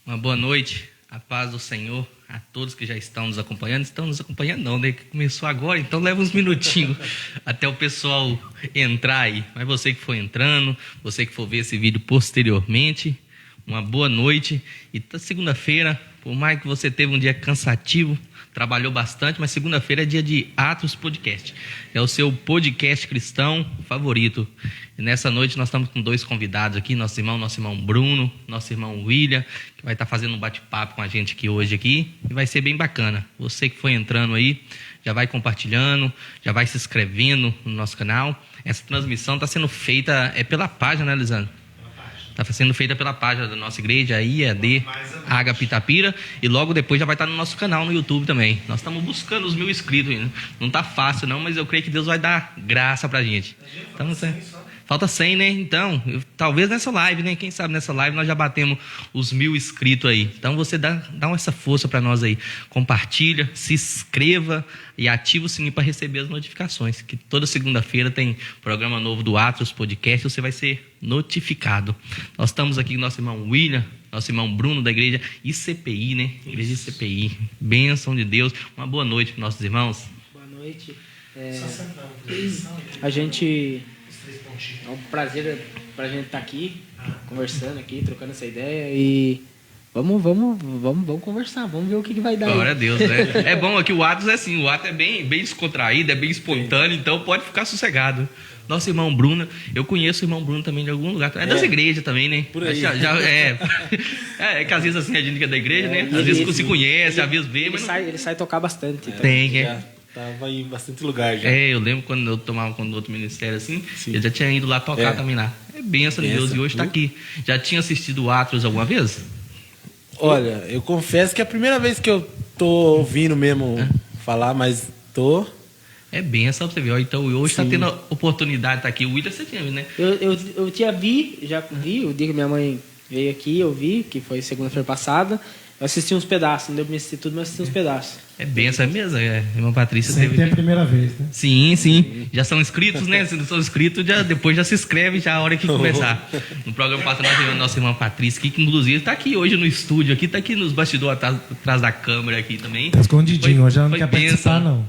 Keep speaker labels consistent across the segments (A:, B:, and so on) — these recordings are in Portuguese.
A: Uma boa noite, a paz do Senhor a todos que já estão nos acompanhando. Estão nos acompanhando não, né? Que começou agora, então leva uns minutinhos até o pessoal entrar aí. Mas você que for entrando, você que for ver esse vídeo posteriormente, uma boa noite. E segunda-feira, por mais que você teve um dia cansativo, trabalhou bastante, mas segunda-feira é dia de Atos Podcast. É o seu podcast cristão favorito. E nessa noite nós estamos com dois convidados aqui, nosso irmão Bruno, nosso irmão William, que vai estar fazendo um bate-papo com a gente aqui hoje aqui, e vai ser bem bacana. Você que foi entrando aí, já vai compartilhando, já vai se inscrevendo no nosso canal. Essa transmissão está sendo feita pela página, né, Lisandro? Está sendo feita pela página da nossa igreja, a IAD Agape Itapira, e logo depois já vai estar no nosso canal no YouTube também. Nós estamos buscando os 1000 inscritos, não está fácil não, mas eu creio que Deus vai dar graça pra gente. Então, falta 100, né? Então, talvez nessa live, né? Quem sabe nessa live nós já batemos os 1000 inscritos aí. Então você dá essa força para nós aí. Compartilha, se inscreva e ativa o sininho para receber as notificações. Que toda segunda-feira tem programa novo do Atos Podcast, você vai ser notificado. Nós estamos aqui com nosso irmão William, nosso irmão Bruno da igreja ICPI, né? Igreja ICPI. Bênção de Deus. Uma boa noite para nossos irmãos.
B: Boa noite. A gente... É um prazer pra gente estar aqui, conversando aqui, trocando essa ideia e vamos conversar, vamos ver o que vai dar.
A: Glória a Deus, né? É bom aqui o Atos é assim, o Atos é bem descontraído, é bem espontâneo, então pode ficar sossegado. Nosso irmão Bruno, eu conheço o irmão Bruno também de algum lugar, é das igrejas também, né?
C: Por aí.
A: É que às vezes assim a gente que é da igreja, né? Às vezes se conhece, às vezes vê, mas
B: ele sai tocar bastante.
C: Tava em bastante lugar já.
A: Eu lembro quando eu tomava conta do outro ministério assim, eu já tinha ido lá tocar também lá. É bênção de Deus e hoje está aqui. Já tinha assistido o Atos alguma vez?
C: Olha, eu confesso que é a primeira vez que eu tô ouvindo mesmo falar, mas tô...
A: É bênção pra você ver. Então hoje está tendo a oportunidade de estar aqui. O William você tinha, né?
B: Eu já vi, o dia que minha mãe veio aqui, eu vi, que foi segunda-feira passada. Eu assisti uns pedaços, não deu pra me assistir tudo, mas assisti uns pedaços.
A: É benção, é mesmo? Irmã Patrícia
D: sempre tem a primeira vez, né?
A: Sim. Já são inscritos, né? Se não são inscritos, depois já se inscreve já a hora que começar. No programa passado nós tivemos a nossa irmã Patrícia, que inclusive está aqui hoje no estúdio, está aqui nos bastidores atrás da câmera aqui também.
D: Tá escondidinho, hoje ela não quer participar, não.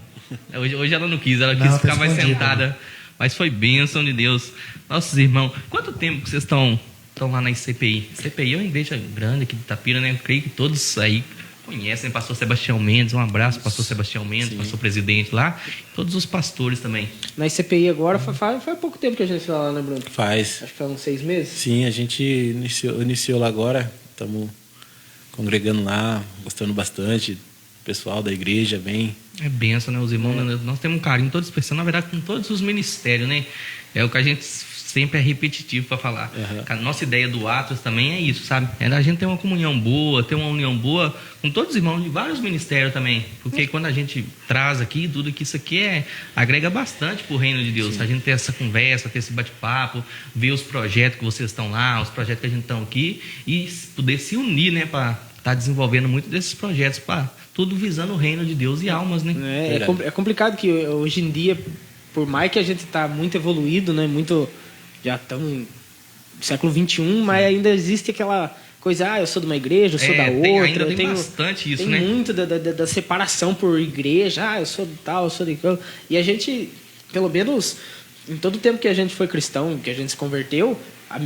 A: Hoje ela não quis, ela quis ficar mais sentada. Né? Mas foi bênção de Deus. Nossos irmãos, quanto tempo que vocês estão lá na ICPI? ICPI é uma igreja grande aqui de Itapira, né? Eu creio que todos aí conhecem, pastor Sebastião Mendes, um abraço, pastor Sebastião Mendes, pastor presidente lá, todos os pastores também.
B: Na ICPI agora, faz pouco tempo que a gente foi lá, né, Bruno?
C: Faz.
B: Acho que faz uns 6 meses.
C: Sim, a gente iniciou lá agora, estamos congregando lá, gostando bastante, o pessoal da igreja bem...
A: É benção, né, os irmãos, né? Nós temos um carinho todo especial, na verdade, com todos os ministérios, né? É o que a gente sempre é repetitivo para falar. A nossa ideia do Atos também é isso, sabe? É a gente ter uma comunhão boa, ter uma união boa com todos os irmãos de vários ministérios também. Porque quando a gente traz aqui, tudo que isso aqui agrega bastante para o reino de Deus. Sim. A gente ter essa conversa, ter esse bate-papo, ver os projetos que vocês estão lá, os projetos que a gente está aqui e poder se unir, né? Para estar desenvolvendo muito desses projetos, para tudo visando o reino de Deus e almas, né?
B: É complicado que hoje em dia, por mais que a gente está muito evoluído, né? Já estamos no século XXI, mas ainda existe aquela coisa, eu sou de uma igreja, eu sou da outra.
A: Ainda tem bastante isso,
B: tem
A: né?
B: Tem muito da separação por igreja, eu sou de tal, eu sou de tal. E a gente, pelo menos, em todo o tempo que a gente foi cristão, que a gente se converteu, a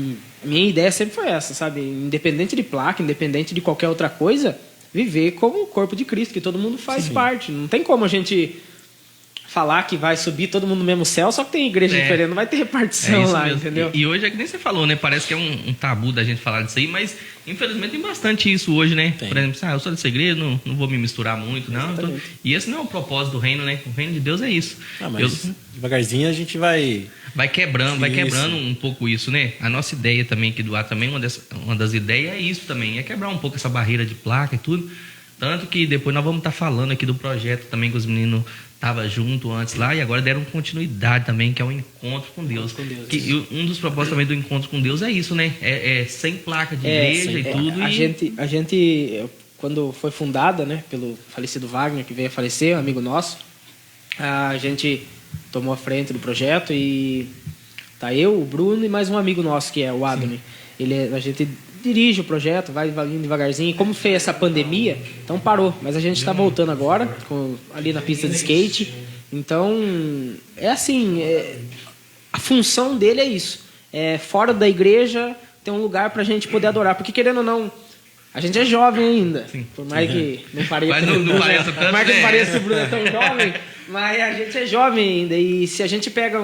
B: minha ideia sempre foi essa, sabe? Independente de placa, independente de qualquer outra coisa, viver como o corpo de Cristo, que todo mundo faz parte. Não tem como a gente... falar que vai subir todo mundo no mesmo céu, só que tem igreja diferente, não vai ter repartição lá, mesmo. Entendeu?
A: E hoje é que nem você falou, né? Parece que é um tabu da gente falar disso aí, mas infelizmente tem bastante isso hoje, né? Tem. Por exemplo, eu sou dessa igreja, não vou me misturar muito, não. E esse não é o propósito do reino, né? O reino de Deus é isso.
C: Mas devagarzinho a gente vai
A: quebrando um pouco isso, né? A nossa ideia também aqui do ar também, uma das ideias é isso também, é quebrar um pouco essa barreira de placa e tudo. Tanto que depois nós vamos estar falando aqui do projeto também que os meninos estavam junto antes lá e agora deram continuidade também, que é o encontro com Deus. Que um dos propósitos também do encontro com Deus é isso, né? Sem placa de igreja e tudo.
B: A gente, quando foi fundada, né, pelo falecido Wagner, que veio a falecer, um amigo nosso, a gente tomou a frente do projeto e tá eu, o Bruno e mais um amigo nosso, que é o Adoni. A gente dirige o projeto, vai indo devagarzinho. E como fez essa pandemia, então parou. Mas a gente está voltando agora, ali na pista de skate. Então, é assim, a função dele é isso. Fora da igreja, tem um lugar para a gente poder adorar. Porque, querendo ou não, a gente é jovem ainda. Sim. Por mais que não pareça...
A: Mas não pareça tanto,
B: por mais que não pareça que o Bruno é tão jovem, mas a gente é jovem ainda. E se a gente pega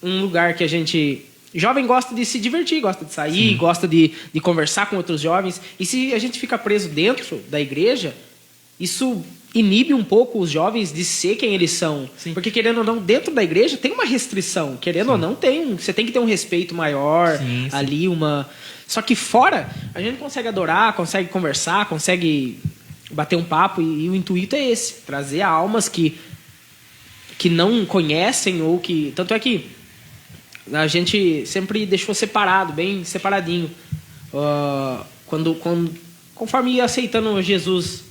B: um lugar que a gente... Jovem gosta de se divertir, gosta de sair, sim, gosta de conversar com outros jovens. E se a gente fica preso dentro da igreja, isso inibe um pouco os jovens de ser quem eles são. Sim. Porque, querendo ou não, dentro da igreja tem uma restrição. Querendo, sim, ou não, você tem que ter um respeito maior, sim, ali, sim, uma... Só que fora, a gente consegue adorar, consegue conversar, consegue bater um papo. E o intuito é esse, trazer almas que não conhecem ou que... Tanto é que a gente sempre deixou separado, bem separadinho. Conforme ia aceitando Jesus,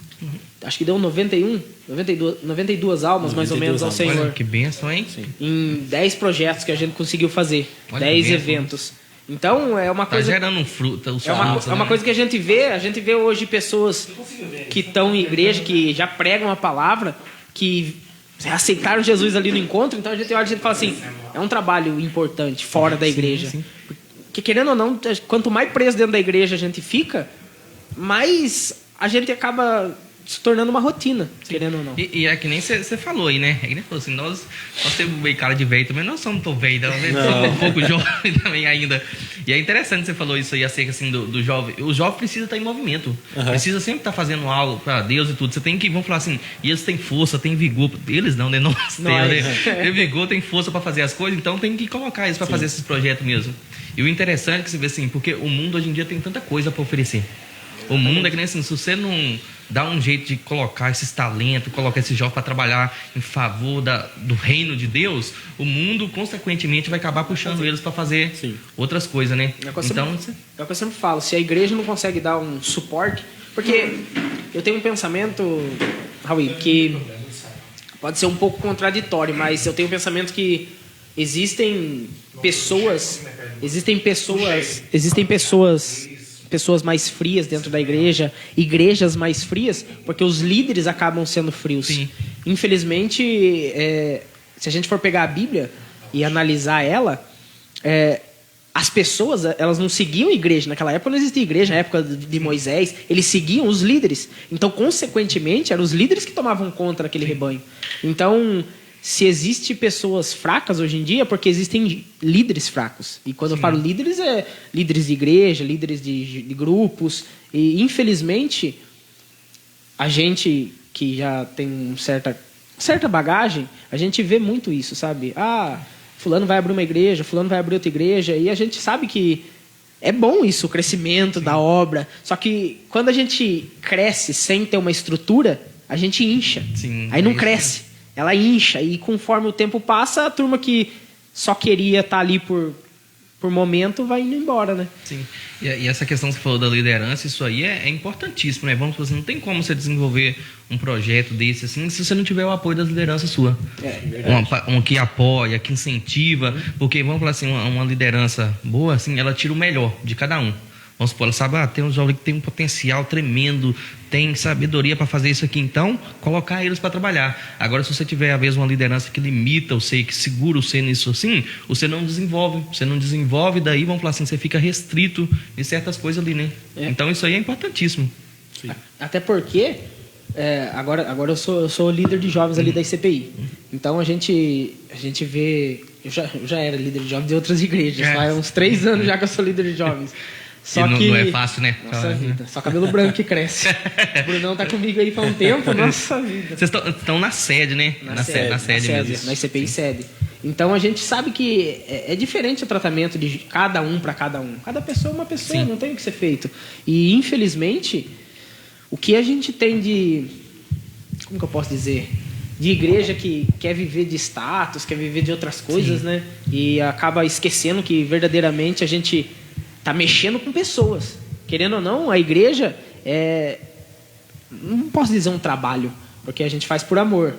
B: acho que deu 92 almas, mais ou menos, ao Senhor.
A: Olha, que bênção, hein? Sim.
B: Em 10 projetos que a gente conseguiu fazer. Olha, 10 eventos. Então, é uma coisa...
A: Tá gerando um fruto.
B: É uma coisa que a gente vê hoje pessoas que estão em igreja, que já pregam a palavra, que aceitaram Jesus ali no encontro. Então a gente olha e a gente fala assim, é um trabalho importante fora da igreja. Sim, sim. Porque, querendo ou não, quanto mais preso dentro da igreja a gente fica, mais a gente acaba se tornando uma rotina, sim, querendo ou não.
A: E é que nem você falou aí, né? É que nem falou assim, nós temos meio cara de velho também, nós somos tão velho, somos um pouco jovem também ainda. E é interessante você falou isso aí, acerca assim, do jovem. O jovem precisa estar em movimento, precisa sempre estar fazendo algo para Deus e tudo. Você tem que, vamos falar assim, e eles têm força, têm vigor. Eles não, né? Nós temos, né? Tem vigor, tem força para fazer as coisas, então tem que colocar eles para fazer esses projetos mesmo. E o interessante é que você vê assim, porque o mundo hoje em dia tem tanta coisa para oferecer. O mundo é que nem assim, se você não dá um jeito de colocar esses talentos, colocar esses jovens para trabalhar em favor do reino de Deus, o mundo, consequentemente, vai acabar puxando eles para fazer, sim, outras coisas, né?
B: É o que eu sempre falo, se a igreja não consegue dar um suporte... Porque eu tenho um pensamento, Raul, que pode ser um pouco contraditório, mas eu tenho um pensamento que existem pessoas mais frias dentro da igreja, igrejas mais frias, porque os líderes acabam sendo frios. Sim. Infelizmente, se a gente for pegar a Bíblia e analisar ela, as pessoas, elas não seguiam a igreja. Naquela época não existia igreja, na época de Moisés, eles seguiam os líderes. Então, consequentemente, eram os líderes que tomavam conta daquele rebanho. Então, se existe pessoas fracas hoje em dia, é porque existem líderes fracos. E quando eu falo líderes, líderes de igreja, líderes de grupos. E, infelizmente, a gente que já tem certa bagagem, a gente vê muito isso, sabe? Fulano vai abrir uma igreja, fulano vai abrir outra igreja. E a gente sabe que é bom isso, o crescimento da obra. Só que quando a gente cresce sem ter uma estrutura, a gente incha. Sim, aí não cresce. Ela incha, e conforme o tempo passa, a turma que só queria estar ali por momento vai indo embora, né?
A: Sim. E essa questão que você falou da liderança, isso aí é importantíssimo, né? Vamos dizer, não tem como você desenvolver um projeto desse assim se você não tiver o apoio da liderança sua. Uma que apoia, que incentiva, porque vamos falar assim, uma liderança boa, assim, ela tira o melhor de cada um. Vamos supor, ela sabe, tem um jovem que tem um potencial tremendo, tem sabedoria para fazer isso aqui, então colocar eles para trabalhar. Agora, se você tiver, às vezes, uma liderança que limita você, que segura você nisso assim, você não desenvolve, daí, vamos falar assim, você fica restrito em certas coisas ali, né? Então, isso aí é importantíssimo.
B: Sim. Até porque, agora eu sou líder de jovens ali da ICPI. Então, a gente vê... Eu já era líder de jovens de outras igrejas, faz uns 3 anos já que eu sou líder de jovens.
A: Só que não é fácil, né?
B: Nossa vida. Só cabelo branco que cresce. O Brunão tá comigo aí faz um tempo, nossa vida.
A: Vocês estão na sede, né? Na sede mesmo.
B: Na ICPI sede. Então a gente sabe que é diferente o tratamento de cada um para cada um. Cada pessoa é uma pessoa, sim, não tem o que ser feito. E infelizmente, o que a gente tem de... Como que eu posso dizer? De igreja que quer viver de status, quer viver de outras coisas, sim, né? E acaba esquecendo que verdadeiramente a gente tá mexendo com pessoas. Querendo ou não, a igreja não posso dizer um trabalho, porque a gente faz por amor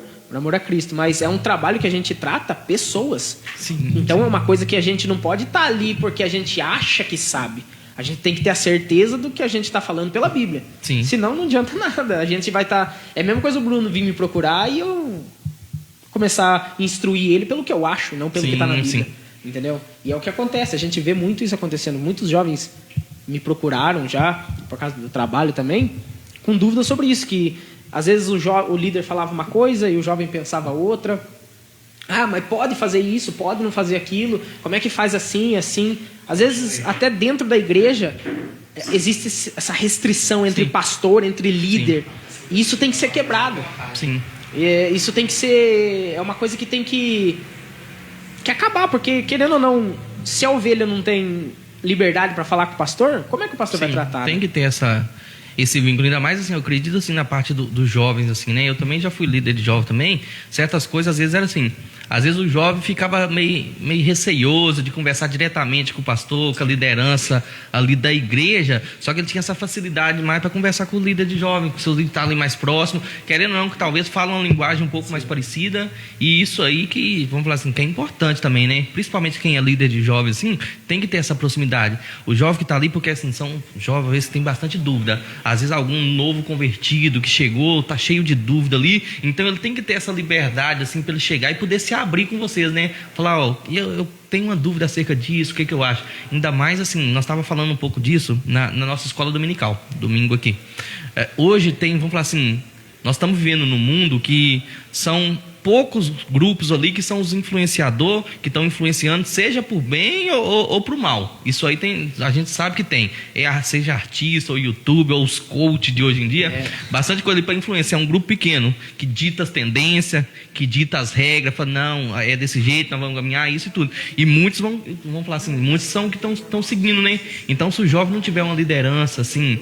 B: a Cristo, mas é um trabalho que a gente trata pessoas. Sim, então é uma coisa que a gente não pode estar ali porque a gente acha que sabe. A gente tem que ter a certeza do que a gente está falando pela Bíblia.
A: Sim.
B: Senão não adianta nada. A gente vai estar... É a mesma coisa o Bruno vir me procurar e eu começar a instruir ele pelo que eu acho, não pelo que está na Bíblia.
A: Sim.
B: Entendeu? E é o que acontece. A gente vê muito isso acontecendo. Muitos jovens me procuraram por causa do trabalho também, com dúvidas sobre isso, que às vezes o líder falava uma coisa e o jovem pensava outra. Ah, mas pode fazer isso, pode não fazer aquilo, como é que faz assim, assim? Às vezes, até dentro da igreja, existe essa restrição entre pastor, entre líder. E isso tem que ser quebrado.
A: Sim.
B: Isso tem que ser... É uma coisa que tem que acabar, porque, querendo ou não, se a ovelha não tem liberdade para falar com o pastor, como é que o pastor vai tratar?
A: Tem que ter esse vínculo, ainda mais assim, eu acredito assim na parte dos jovens, assim, né? Eu também já fui líder de jovem também. Certas coisas às vezes era assim, às vezes o jovem ficava meio receioso de conversar diretamente com o pastor, com a liderança ali da igreja, só que ele tinha essa facilidade mais para conversar com o líder de jovem, com o seu líder estar ali mais próximo, querendo ou não, que talvez fale uma linguagem um pouco mais parecida, e isso aí que, vamos falar assim, que é importante também, né? Principalmente quem é líder de jovem, assim, tem que ter essa proximidade. O jovem que está ali, porque assim, são jovens, às vezes tem bastante dúvida, às vezes algum novo convertido que chegou, tá cheio de dúvida ali, então ele tem que ter essa liberdade, assim, para ele chegar e poder se abrir com vocês, né? Falar, ó, eu tenho uma dúvida acerca disso, o que eu acho? Ainda mais, assim, nós estávamos falando um pouco disso na nossa escola dominical, domingo aqui. Hoje vamos falar assim, nós estamos vivendo num mundo que são poucos grupos ali que são os influenciadores, que estão influenciando, seja por bem ou por mal. Isso aí a gente sabe que tem. Seja artista, ou youtuber, ou os coaches de hoje em dia, bastante coisa para influenciar um grupo pequeno, que dita as tendências, que dita as regras, fala, não, é desse jeito, nós vamos caminhar, isso e tudo. E muitos vão falar assim, muitos são que estão seguindo, né? Então, se o jovem não tiver uma liderança, assim,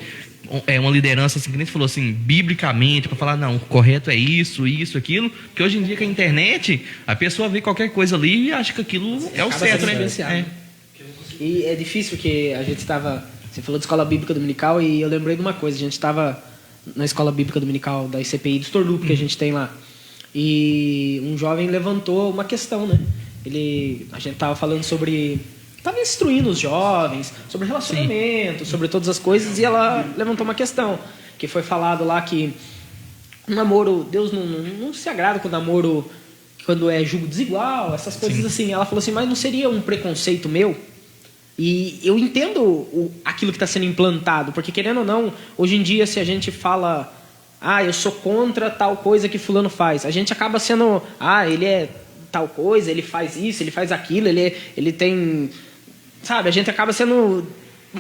A: uma liderança, assim, que nem você falou assim, biblicamente, para falar, não, o correto é isso, aquilo, porque hoje em dia com a internet, a pessoa vê qualquer coisa ali e acha que aquilo é o certo, né?
B: E é difícil que a gente estava... Você falou de escola bíblica dominical e eu lembrei de uma coisa, a gente estava na escola bíblica dominical da ICPI do Storloop, que a gente tem lá, e um jovem levantou uma questão, né? A gente estava falando sobre... Estava instruindo os jovens sobre relacionamento, sobre todas as coisas, e ela levantou uma questão, que foi falado lá que o namoro, Deus não se agrada com o namoro quando é julgo desigual, essas coisas assim. Ela falou assim, mas não seria um preconceito meu? E eu entendo aquilo que está sendo implantado, porque querendo ou não, hoje em dia se a gente fala, eu sou contra tal coisa que fulano faz, a gente acaba sendo, ele é tal coisa, ele faz isso, ele faz aquilo, ele tem... Sabe, a gente acaba sendo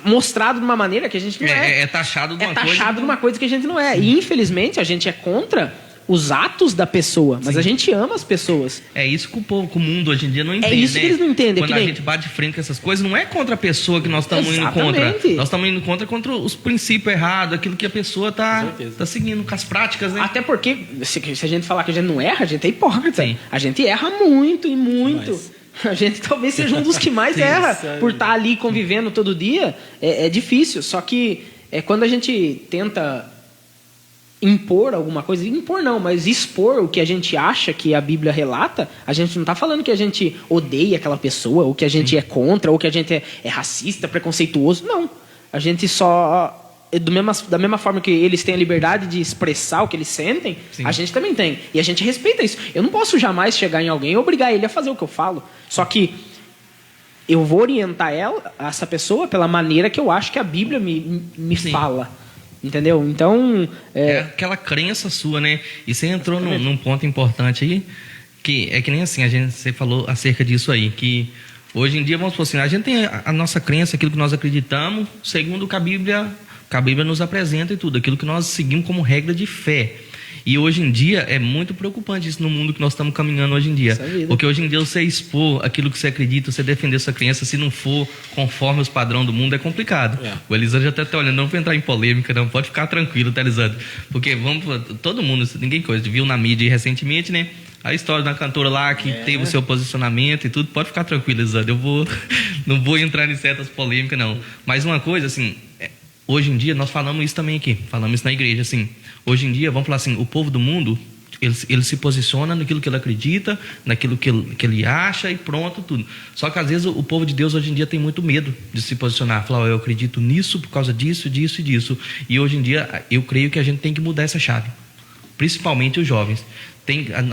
B: mostrado de uma maneira que a gente não é.
A: É taxado de uma coisa.
B: É taxado de uma coisa que a gente não é. E, infelizmente, a gente é contra os atos da pessoa, mas a gente ama as pessoas.
A: É isso que o mundo hoje em dia não entende.
B: É isso que eles não entendem.
A: Quando a gente bate de frente com essas coisas, não é contra a pessoa que nós estamos indo contra. Nós estamos indo contra os princípios errados, aquilo que a pessoa está seguindo, com as práticas, né?
B: Até porque, se a gente falar que a gente não erra, a gente é hipócrita.
A: Sim.
B: A gente erra muito e muito. Mas... A gente talvez seja um dos que mais erra por estar ali convivendo todo dia. É difícil, só que quando a gente tenta impor alguma coisa, impor não, mas expor o que a gente acha que a Bíblia relata, a gente não está falando que a gente odeia aquela pessoa, ou que a gente é contra, ou que a gente é racista, preconceituoso. Não. A gente só... Da mesma forma que eles têm a liberdade de expressar o que eles sentem, a gente também tem. E a gente respeita isso. Eu não posso jamais chegar em alguém e obrigar ele a fazer o que eu falo. Só que eu vou orientar essa pessoa pela maneira que eu acho que a Bíblia me fala. Entendeu? Então...
A: É aquela crença sua, né? E você entrou num ponto importante aí, que é que nem assim, você falou acerca disso aí, que hoje em dia, vamos falar assim, a gente tem a nossa crença, aquilo que nós acreditamos, segundo o que a Bíblia nos apresenta e tudo, aquilo que nós seguimos como regra de fé. E hoje em dia é muito preocupante isso no mundo que nós estamos caminhando hoje em dia. Porque hoje em dia você expor aquilo que você acredita, você defender sua crença, se não for conforme os padrões do mundo, é complicado. O Elisandro já está olhando, não vou entrar em polêmica, não, pode ficar tranquilo, tá, Elisandro? Porque todo mundo, ninguém viu na mídia recentemente, né? A história da cantora lá que teve o seu posicionamento e tudo, pode ficar tranquilo, Elisandro. Não vou entrar em certas polêmicas, não. Mas uma coisa, assim... Hoje em dia, nós falamos isso também aqui, falamos isso na igreja, assim, hoje em dia, vamos falar assim, o povo do mundo ele se posiciona naquilo que ele acredita, naquilo que ele acha e pronto, tudo. Só que às vezes o povo de Deus hoje em dia tem muito medo de se posicionar. Falar, eu acredito nisso por causa disso, disso e disso. E hoje em dia eu creio que a gente tem que mudar essa chave. Principalmente os jovens.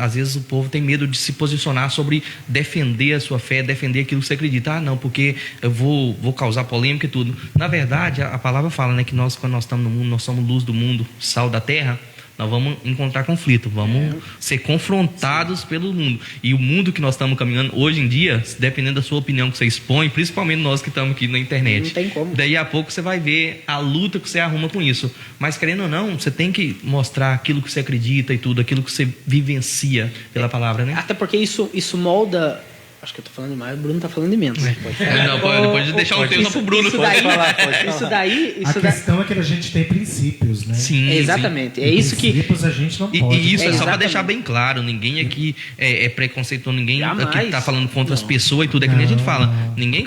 A: Às vezes o povo tem medo de se posicionar sobre defender a sua fé, defender aquilo que você acredita. Não, porque eu vou causar polêmica e tudo. Na verdade, a palavra fala, né, que quando nós estamos no mundo, nós somos luz do mundo, sal da terra. Nós vamos encontrar conflito, vamos ser confrontados pelo mundo. E o mundo que nós estamos caminhando hoje em dia, dependendo da sua opinião que você expõe, principalmente nós que estamos aqui na internet.
B: Não tem como.
A: Daí a pouco você vai ver a luta que você arruma com isso. Mas querendo ou não, você tem que mostrar aquilo que você acredita e tudo, aquilo que você vivencia pela palavra, né?
B: Até porque isso molda... Acho que eu tô falando demais, o Bruno tá falando de menos.
A: Não, depois de deixar um tempo pro Bruno.
B: Isso daí...
D: A questão é que a gente tem princípios, né?
A: Sim,
B: exatamente.
A: sim.
B: É isso que...
D: Princípios a gente não pode.
A: E isso é só para
B: exatamente.
A: deixar bem claro, ninguém aqui é preconceituoso, ninguém
B: Jamais.
A: aqui tá falando contra as pessoas e tudo, é que nem a gente fala. Ninguém,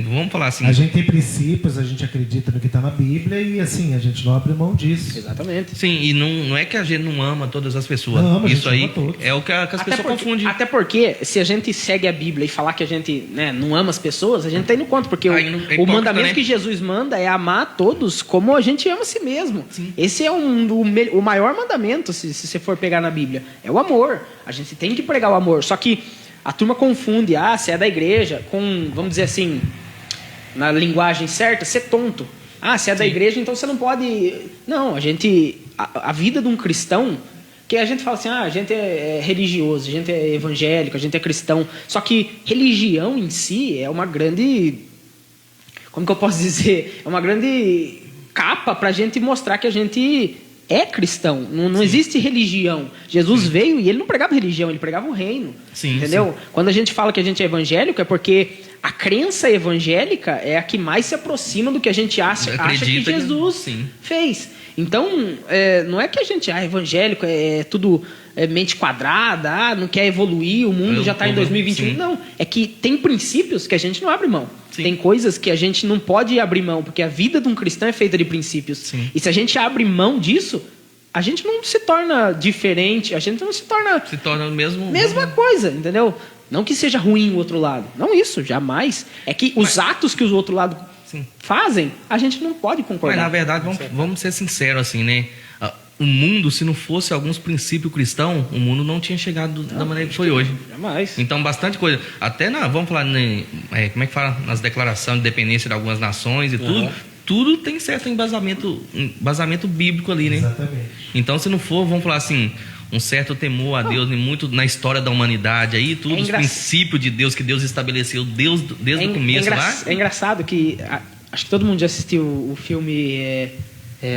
A: vamos falar assim.
D: A gente tem princípios, a gente acredita no que está na Bíblia e assim, a gente não abre mão disso.
B: Exatamente.
A: Sim, e não é que a gente não ama todas as pessoas.
D: Não,
A: isso
D: a gente
A: aí
D: ama todos.
A: é o que as pessoas confundem.
B: Até porque, se a gente segue a Bíblia e falar que a gente, né, não ama as pessoas, a gente tá indo contra. Porque
A: Aí não- é
B: o
A: hipócrita,
B: mandamento
A: né?
B: que Jesus manda é amar a todos como a gente ama a si mesmo.
A: Sim.
B: Esse é o maior mandamento, se você for pegar na Bíblia. É o amor. A gente tem que pregar o amor. Só que a turma confunde, se é da igreja, com, vamos dizer assim, na linguagem certa, ser tonto. Se é da igreja, então você não pode... Não, a vida de um cristão... Que a gente fala assim, a gente é religioso, a gente é evangélico, a gente é cristão. Só que religião em si é uma grande... Como que eu posso dizer? É uma grande capa para a gente mostrar que a gente é cristão. Não existe religião. Jesus veio e ele não pregava religião, ele pregava o reino.
A: Sim,
B: entendeu? Quando a gente fala que a gente é evangélico, é porque a crença evangélica é a que mais se aproxima do que a gente acha que
A: Acredita que-
B: Jesus
A: sim.
B: fez. Então, não é que a gente evangélico é tudo mente quadrada, não quer evoluir, o mundo já está em 2021.
A: Sim.
B: Não, é que tem princípios que a gente não abre mão.
A: Sim.
B: Tem coisas que a gente não pode abrir mão, porque a vida de um cristão é feita de princípios.
A: Sim.
B: E se a gente abre mão disso, a gente não se torna diferente, a gente não se torna
A: Se torna o mesmo...
B: mesma coisa, entendeu? Não que seja ruim o outro lado. Não isso, jamais. É que os atos que o outro lado
A: Sim.
B: fazem, a gente não pode
A: Mas
B: concordar.
A: na verdade, vamos ser sinceros assim, né? O mundo, se não fosse alguns princípios cristãos, o mundo não tinha chegado da maneira que foi hoje.
B: Jamais.
A: Então, bastante coisa. Até, vamos falar, né, como é que fala? Nas declarações de independência de algumas nações e tudo tem certo embasamento bíblico ali, né?
D: Exatamente.
A: Então, se não for, vamos falar assim, um certo temor a Deus, muito na história da humanidade aí, tudo, os princípios de Deus que Deus estabeleceu desde o começo lá.
B: É engraçado que acho que todo mundo já assistiu o filme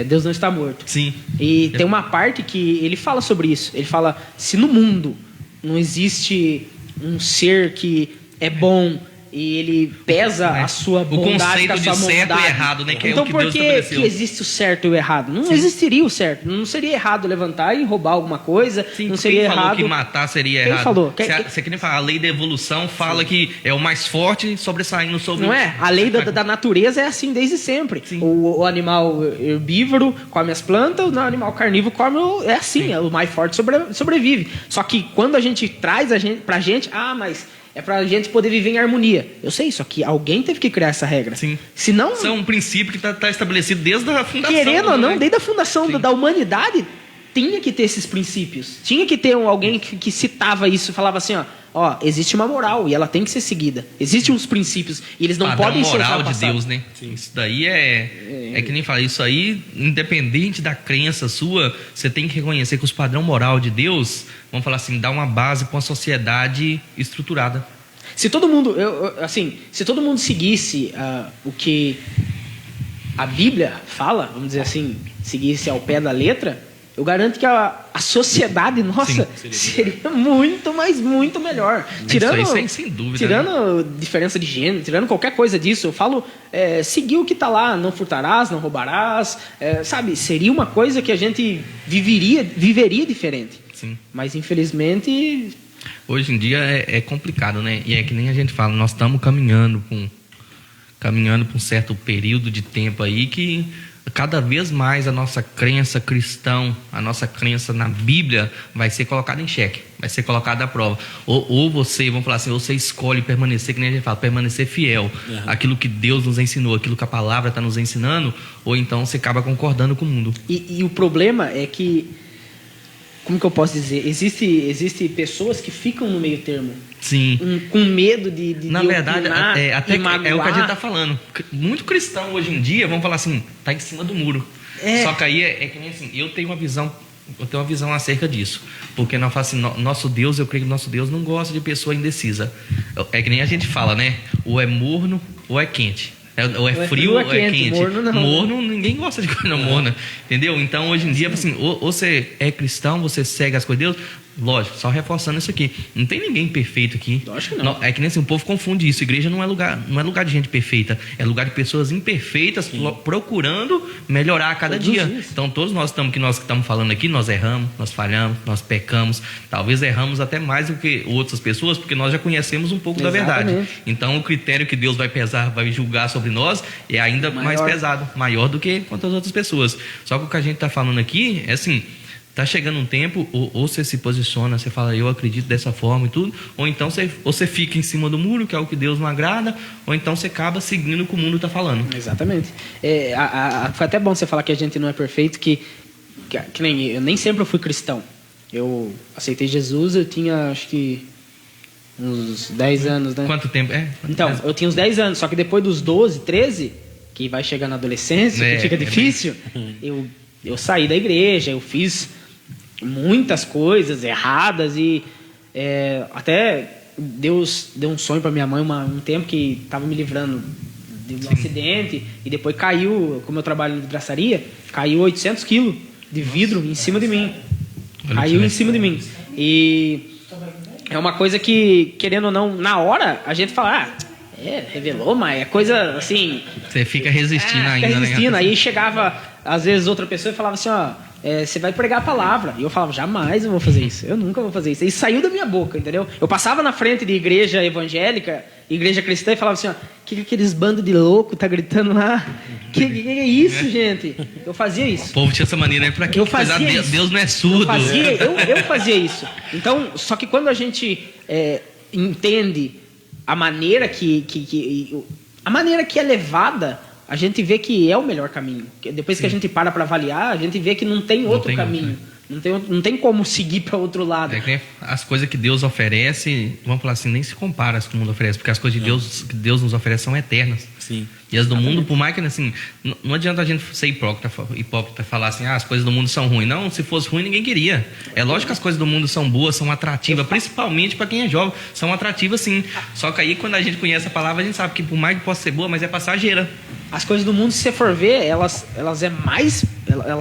B: Deus Não Está Morto.
A: Sim.
B: E tem uma parte que ele fala sobre isso. Ele fala, se no mundo não existe um ser que é bom e ele pesa a sua bondade com a
A: conceito
B: sua
A: de certo
B: bondade.
A: e errado, né? Que
B: Então
A: é o que
B: por
A: Deus
B: que
A: estabeleceu.
B: existe o certo e o errado? Não existiria o certo. Não seria errado levantar e roubar alguma coisa.
A: Sim,
B: não seria
A: quem falou
B: errado...
A: que matar seria
B: Quem
A: errado?
B: falou?
A: Você quer nem falar, a lei da evolução fala que é o mais forte sobressaindo sobre
B: Não é? A lei da natureza é assim desde sempre. O animal herbívoro come as plantas, o animal carnívoro come... É assim, o mais forte sobrevive. Só que quando a gente traz pra gente... mas é pra gente poder viver em harmonia. Eu sei, só que alguém teve que criar essa regra.
A: Sim.
B: Senão,
A: Isso é um princípio que está estabelecido desde a fundação.
B: querendo ou não,
A: né?
B: desde a fundação
A: Sim.
B: da humanidade, tinha que ter esses princípios. Tinha que ter alguém que citava isso, falava assim, ó, existe uma moral e ela tem que ser seguida. Existem uns princípios e eles não
A: Padrão
B: podem ser
A: moral de
B: ultrapassados.
A: Deus, né? Isso daí é que nem fala, isso aí, independente da crença sua, você tem que reconhecer que os padrão moral de Deus, vamos falar assim, dá uma base para uma sociedade estruturada.
B: Se todo mundo, se todo mundo seguisse o que a Bíblia fala, vamos dizer assim, seguisse ao pé da letra, eu garanto que a sociedade nossa seria muito, mas muito melhor. Tirando,
A: isso aí sem dúvida.
B: Tirando diferença de gênero, tirando qualquer coisa disso, eu falo, seguir o que está lá, não furtarás, não roubarás, sabe? Seria uma coisa que a gente viveria diferente.
A: Sim.
B: Mas infelizmente...
A: Hoje em dia é complicado, né? E é que nem a gente fala, nós estamos caminhando para um certo período de tempo aí que cada vez mais a nossa crença cristã, a nossa crença na Bíblia vai ser colocada em xeque, vai ser colocada à prova. Ou você, vamos falar assim, você escolhe permanecer, que nem a gente fala, permanecer fiel àquilo que Deus nos ensinou, aquilo que a palavra está nos ensinando, ou então você acaba concordando com o mundo.
B: E o problema é que, como que eu posso dizer? Existe pessoas que ficam no meio termo.
A: Sim.
B: Com medo de
A: Na verdade, até
B: magoar.
A: é o que a gente está falando. Muito cristão hoje em dia, vamos falar assim, tá em cima do muro. Só que aí é que nem assim, eu tenho uma visão acerca disso. Porque nós falamos assim, nosso Deus, eu creio que nosso Deus não gosta de pessoa indecisa. É que nem a gente fala, né? Ou é morno ou é quente. Ou é frio ou é quente.
B: Morno, não.
A: Morno, ninguém gosta de coisa morna. Entendeu? Então, hoje em dia, assim, ou você é cristão, você segue as coisas de Deus. Lógico, só reforçando isso aqui. Não tem ninguém perfeito aqui.
B: Lógico que não.
A: É que nem assim, o povo confunde isso. Igreja não é lugar de gente perfeita. É lugar de pessoas imperfeitas procurando melhorar a cada dia. Então, todos nós que estamos falando aqui, nós erramos, nós falhamos, nós pecamos. Talvez erramos até mais do que outras pessoas, porque nós já conhecemos um pouco da verdade. Então, o critério que Deus vai pesar, vai julgar sobre nós, é ainda mais pesado, maior do que quanto as outras pessoas. Só que o que a gente está falando aqui é assim... Tá chegando um tempo, ou você se posiciona, você fala, eu acredito dessa forma e tudo, ou então você fica em cima do muro, que é o que Deus não agrada, ou então você acaba seguindo o que o mundo está falando.
B: Exatamente. Foi até bom você falar que a gente não é perfeito, que nem eu nem sempre fui cristão. Eu aceitei Jesus, eu tinha acho que uns 10 anos, né?
A: Quanto tempo?
B: Então, eu tinha uns 10 anos, só que depois dos 12, 13, que vai chegar na adolescência, que fica difícil, eu saí da igreja, eu fiz muitas coisas erradas e até Deus deu um sonho para minha mãe um tempo que estava me livrando de um acidente e depois caiu, como eu trabalho em vidraçaria, caiu 800 quilos de vidro em cima de mim. Caiu em cima de mim. E é uma coisa que, querendo ou não, na hora a gente fala, revelou, mas é coisa assim...
A: Você fica resistindo ainda.
B: Fica resistindo, né? Aí chegava, às vezes, outra pessoa e falava assim, você vai pregar a palavra. E eu falava, jamais eu vou fazer isso. Eu nunca vou fazer isso. E saiu da minha boca, entendeu? Eu passava na frente de igreja evangélica, igreja cristã, e falava assim, que aqueles bandos de louco tá gritando lá? Que é isso, gente? Eu fazia isso.
A: O povo tinha essa maneira, pra que
B: eu fazia isso.
A: Deus não é surdo.
B: Eu fazia isso. Então, só que quando a gente entende a maneira a maneira que é levada, a gente vê que é o melhor caminho. Depois que a gente para avaliar, a gente vê que não tem outro caminho. Não tem como seguir para outro lado.
A: As coisas que Deus oferece, vamos falar assim, nem se compara às que o mundo oferece, porque as coisas de Deus que Deus nos oferece são eternas.
C: Sim.
A: E as do mundo, por mais que assim, não adianta a gente ser hipócrita e falar assim, as coisas do mundo são ruins. Não, se fosse ruim, ninguém queria. É lógico que as coisas do mundo são boas, são atrativas, principalmente para quem é jovem, são atrativas sim. Só que aí quando a gente conhece a palavra, a gente sabe que por mais que possa ser boa, mas é passageira.
B: As coisas do mundo, se você for ver, elas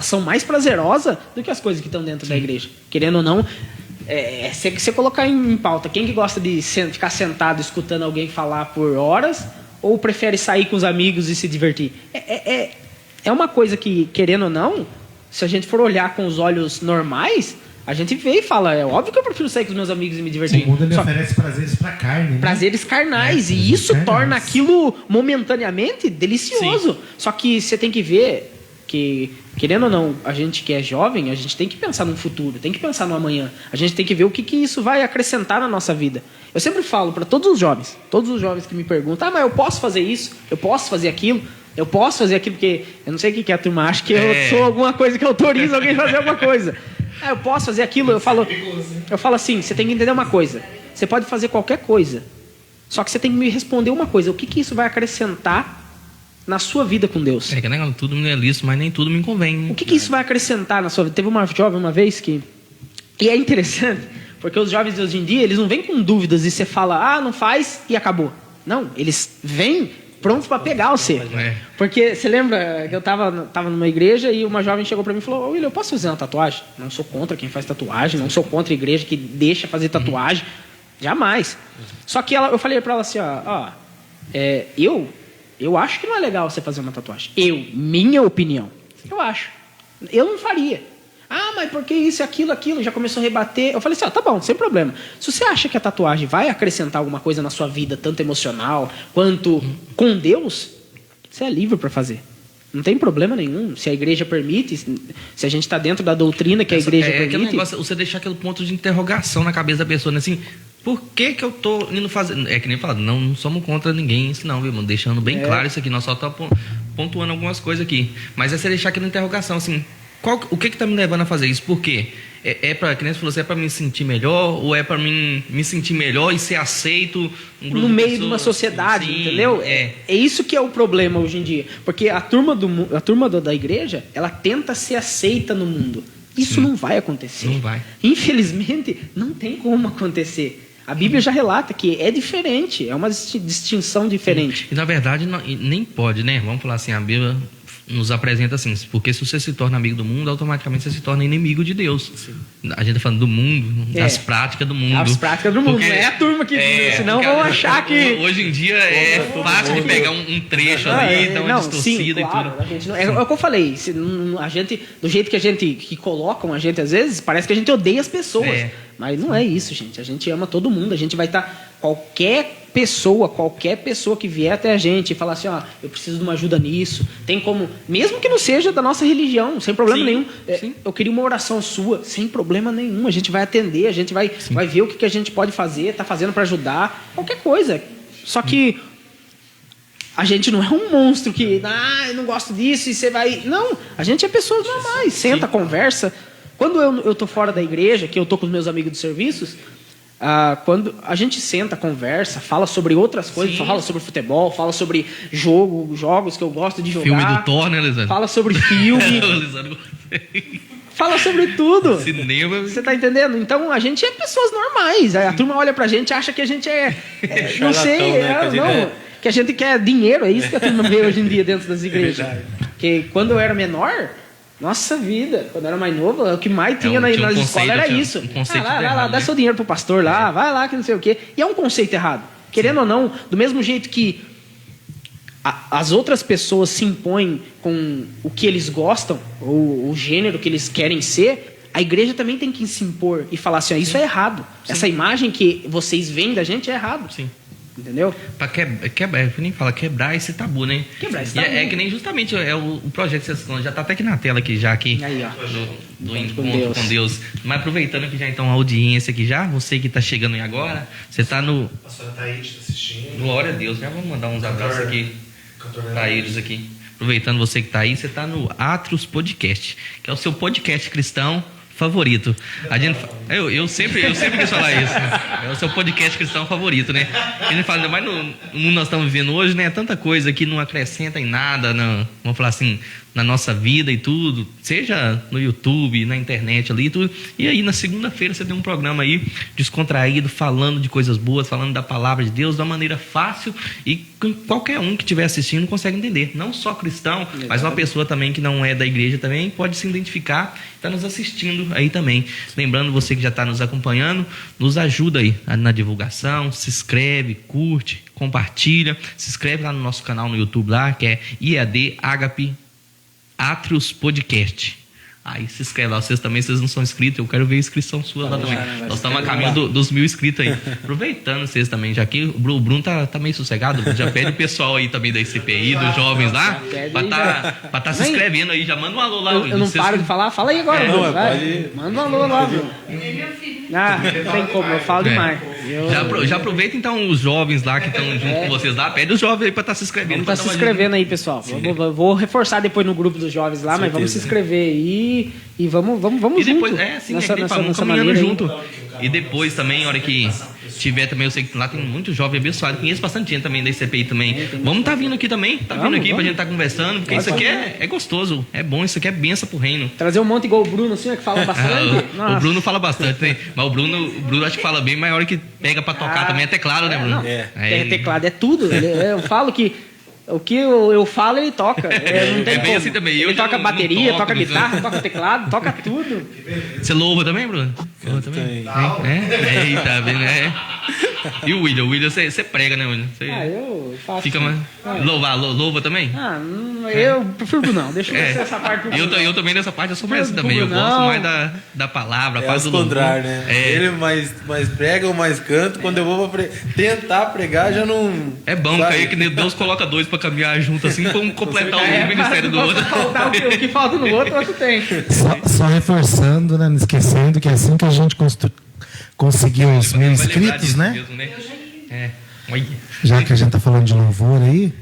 B: são mais prazerosas do que as coisas que estão dentro da igreja. Querendo ou não, se você colocar em pauta, quem que gosta de ficar sentado escutando alguém falar por horas, ou prefere sair com os amigos e se divertir? É uma coisa que, querendo ou não, se a gente for olhar com os olhos normais, a gente vê e fala, é óbvio que eu prefiro sair com os meus amigos e me divertir.
D: O mundo ele oferece prazeres pra carne, né?
B: Prazeres carnais. E isso torna aquilo momentaneamente delicioso. Sim. Só que você tem que ver que, querendo ou não, a gente que é jovem, a gente tem que pensar no futuro, tem que pensar no amanhã. A gente tem que ver o que isso vai acrescentar na nossa vida. Eu sempre falo para todos os jovens que me perguntam, mas eu posso fazer isso, eu posso fazer aquilo, porque eu não sei o que a turma acha que eu sou alguma coisa que autoriza alguém a fazer alguma coisa. Eu posso fazer aquilo, eu falo assim, você tem que entender uma coisa, você pode fazer qualquer coisa, só que você tem que me responder uma coisa, o que isso vai acrescentar na sua vida com Deus?
A: Tudo me é lícito, mas nem tudo me convém.
B: O que isso vai acrescentar na sua vida? Teve uma jovem uma vez que... E é interessante, porque os jovens de hoje em dia, eles não vêm com dúvidas e você fala, não faz e acabou. Não, eles vêm prontos para pegar você. Porque você lembra que eu tava numa igreja e uma jovem chegou para mim e falou, William, eu posso fazer uma tatuagem? Não sou contra quem faz tatuagem, não sou contra a igreja que deixa fazer tatuagem. Jamais. Só que eu falei para ela assim, eu acho que não é legal você fazer uma tatuagem. Minha opinião. Eu acho. Eu não faria. Mas porque isso, aquilo, já começou a rebater. Eu falei assim, tá bom, sem problema. Se você acha que a tatuagem vai acrescentar alguma coisa na sua vida, tanto emocional quanto com Deus, você é livre para fazer. Não tem problema nenhum. Se a igreja permite, se a gente está dentro da doutrina que a igreja
A: aquele
B: permite.
A: negócio, você deixar aquele ponto de interrogação na cabeça da pessoa, né? Assim, por que eu tô indo fazer... É que nem falado, não somos contra ninguém isso não, viu, mano? Deixando bem claro isso aqui, nós só estamos pontuando algumas coisas aqui. Mas é você deixar aquela interrogação, assim, o que tá me levando a fazer isso? Por quê? Pra, que nem você falou, é para me sentir melhor ou é para mim me sentir melhor e ser aceito
B: no meio de uma sociedade, sim, entendeu? É isso que é o problema hoje em dia. Porque a turma da igreja, ela tenta ser aceita no mundo. Isso não vai acontecer.
A: Não vai.
B: Infelizmente, não tem como acontecer. A Bíblia já relata que é diferente, é uma distinção diferente.
A: E na verdade nem pode, né? Vamos falar assim, a Bíblia nos apresenta assim, porque se você se torna amigo do mundo, automaticamente você se torna inimigo de Deus. Sim. A gente está falando do mundo, das práticas do mundo.
B: As práticas do mundo, não é a turma que diz, senão vão achar que...
A: Hoje em dia é fácil de pegar um trecho ali, dar uma distorcida e tudo.
B: A gente é o que eu falei, a gente, do jeito que colocam a gente às vezes, parece que a gente odeia as pessoas. Mas não é isso, gente. A gente ama todo mundo, a gente vai estar... Qualquer pessoa que vier até a gente e falar assim, eu preciso de uma ajuda nisso, tem como, mesmo que não seja da nossa religião, sem problema nenhum, eu queria uma oração sua, sem problema nenhum, a gente vai atender, a gente vai ver o que a gente pode fazer, tá fazendo para ajudar, qualquer coisa. Só que a gente não é um monstro que, eu não gosto disso e você vai... Não, a gente é pessoas normais, senta, conversa. Quando eu tô fora da igreja, que eu tô com os meus amigos de serviços, quando a gente senta, conversa, fala sobre outras coisas, fala sobre futebol, fala sobre jogos que eu gosto de jogar.
A: Filme do Thor, né, Lisandro?
B: Fala sobre filme. Fala sobre tudo.
A: Cinema.
B: Você tá entendendo? Então a gente é pessoas normais. A turma olha pra gente e acha que a gente não sei, que a gente quer dinheiro. É isso que a turma vê hoje em dia dentro das igrejas. Porque quando eu era menor... Nossa vida, quando eu era mais novo, o que mais tinha nas escolas era isso. Vai lá, dá seu dinheiro pro pastor lá, vai lá que não sei o quê. E é um conceito errado. Querendo ou não, do mesmo jeito que as outras pessoas se impõem com o que eles gostam, ou o gênero que eles querem ser, a igreja também tem que se impor e falar assim, isso é errado. Essa imagem que vocês veem da gente é errado.
A: Sim.
B: Entendeu?
A: Pra quebrar esse tabu, né?
B: Quebrar esse tabu.
A: É que nem justamente o projeto que vocês estão, já tá até aqui na tela aqui já aqui.
B: Aí, ó.
A: Do encontro com Deus. Mas aproveitando que já então a audiência aqui já, você que tá chegando aí agora, você tá no...
D: A senhora Thaís tá assistindo.
A: Glória a Deus, já vamos mandar uns abraços aqui pra eles aqui. Aproveitando você que tá aí, você tá no Atrios Podcast, que é o seu podcast cristão favorito. A gente, eu sempre quis falar isso. É o seu podcast cristão favorito, né? A gente fala, mas no mundo que nós estamos vivendo hoje, né? Tanta coisa que não acrescenta em nada, vamos falar assim, na nossa vida e tudo, seja no YouTube, na internet ali e tudo. E aí, na segunda-feira, você tem um programa aí descontraído, falando de coisas boas, falando da palavra de Deus de uma maneira fácil e qualquer um que estiver assistindo consegue entender. Não só cristão, mas uma pessoa também que não é da igreja também pode se identificar, está nos assistindo aí também. Lembrando, você que já está nos acompanhando, nos ajuda aí na divulgação, se inscreve, curte, compartilha, se inscreve lá no nosso canal no YouTube lá, que é IAD Agape Atrios Podcast. Aí se inscreve lá, vocês não são inscritos, eu quero ver a inscrição sua lá também. Nós estamos a caminho dos 1000 inscritos aí. Aproveitando vocês também, já que o Bruno tá meio sossegado, já pede o pessoal aí também da ICPI, dos jovens lá, pra tá se inscrevendo aí, já manda um alô lá.
B: Eu não paro de falar, fala aí agora, Bruno. Manda um alô lá, Bruno. Não tem como, eu falo demais.
A: Já aproveita então os jovens lá que estão junto com vocês lá, pede os jovens aí pra estar se inscrevendo.
B: Vamos se inscrevendo aí, pessoal. Vou reforçar depois no grupo dos jovens lá, mas vamos se inscrever aí e vamos
A: e depois,
B: junto.
A: Vamos caminhando junto. E depois também, a hora que tiver também, eu sei que lá tem muito jovem abençoado, conheço bastante gente também da ICPI também. Vamos estar vindo aqui também, vindo aqui pra gente estar conversando, porque isso aqui é gostoso, é bom, isso aqui é benção pro reino.
B: Trazer um monte igual o Bruno, assim, que fala bastante.
A: O Bruno fala bastante, né? Mas o Bruno acho que fala bem, mas a hora que pega pra tocar também é teclado, né, Bruno?
B: Teclado é tudo. Eu falo que o que eu falo, ele toca. Não tem como.
A: Assim também.
B: Ele toca bateria, toca guitarra, toca teclado, toca tudo.
A: Você louva também, Bruno? Louva também? Eita, bem, né? E o William, você prega, né, William? Você
B: Eu faço.
A: fica mais... Louva também?
B: Eu prefiro não. Deixa eu ver essa parte do
A: Eu também nessa parte eu sou mais
B: Não,
A: também. Eu
B: não.
A: gosto mais da palavra, a
C: É
A: parte
C: ao
A: do louvor.
C: contrário, né?
A: É.
C: Ele mais prega ou mais canto. Quando eu vou tentar pregar, já não.
A: É bom,
C: sabe?
A: que aí que Deus coloca dois pra caminhar junto assim, pra um completar o ministério do outro.
B: O que falta no outro, o outro tem.
D: Só reforçando, né? Não esquecendo que é assim que a gente conseguiu os 1.000
A: Vai lembrar
D: inscritos,
A: disso
D: né?
A: mesmo, né? É. Olha.
D: Já que a gente tá falando de louvor aí,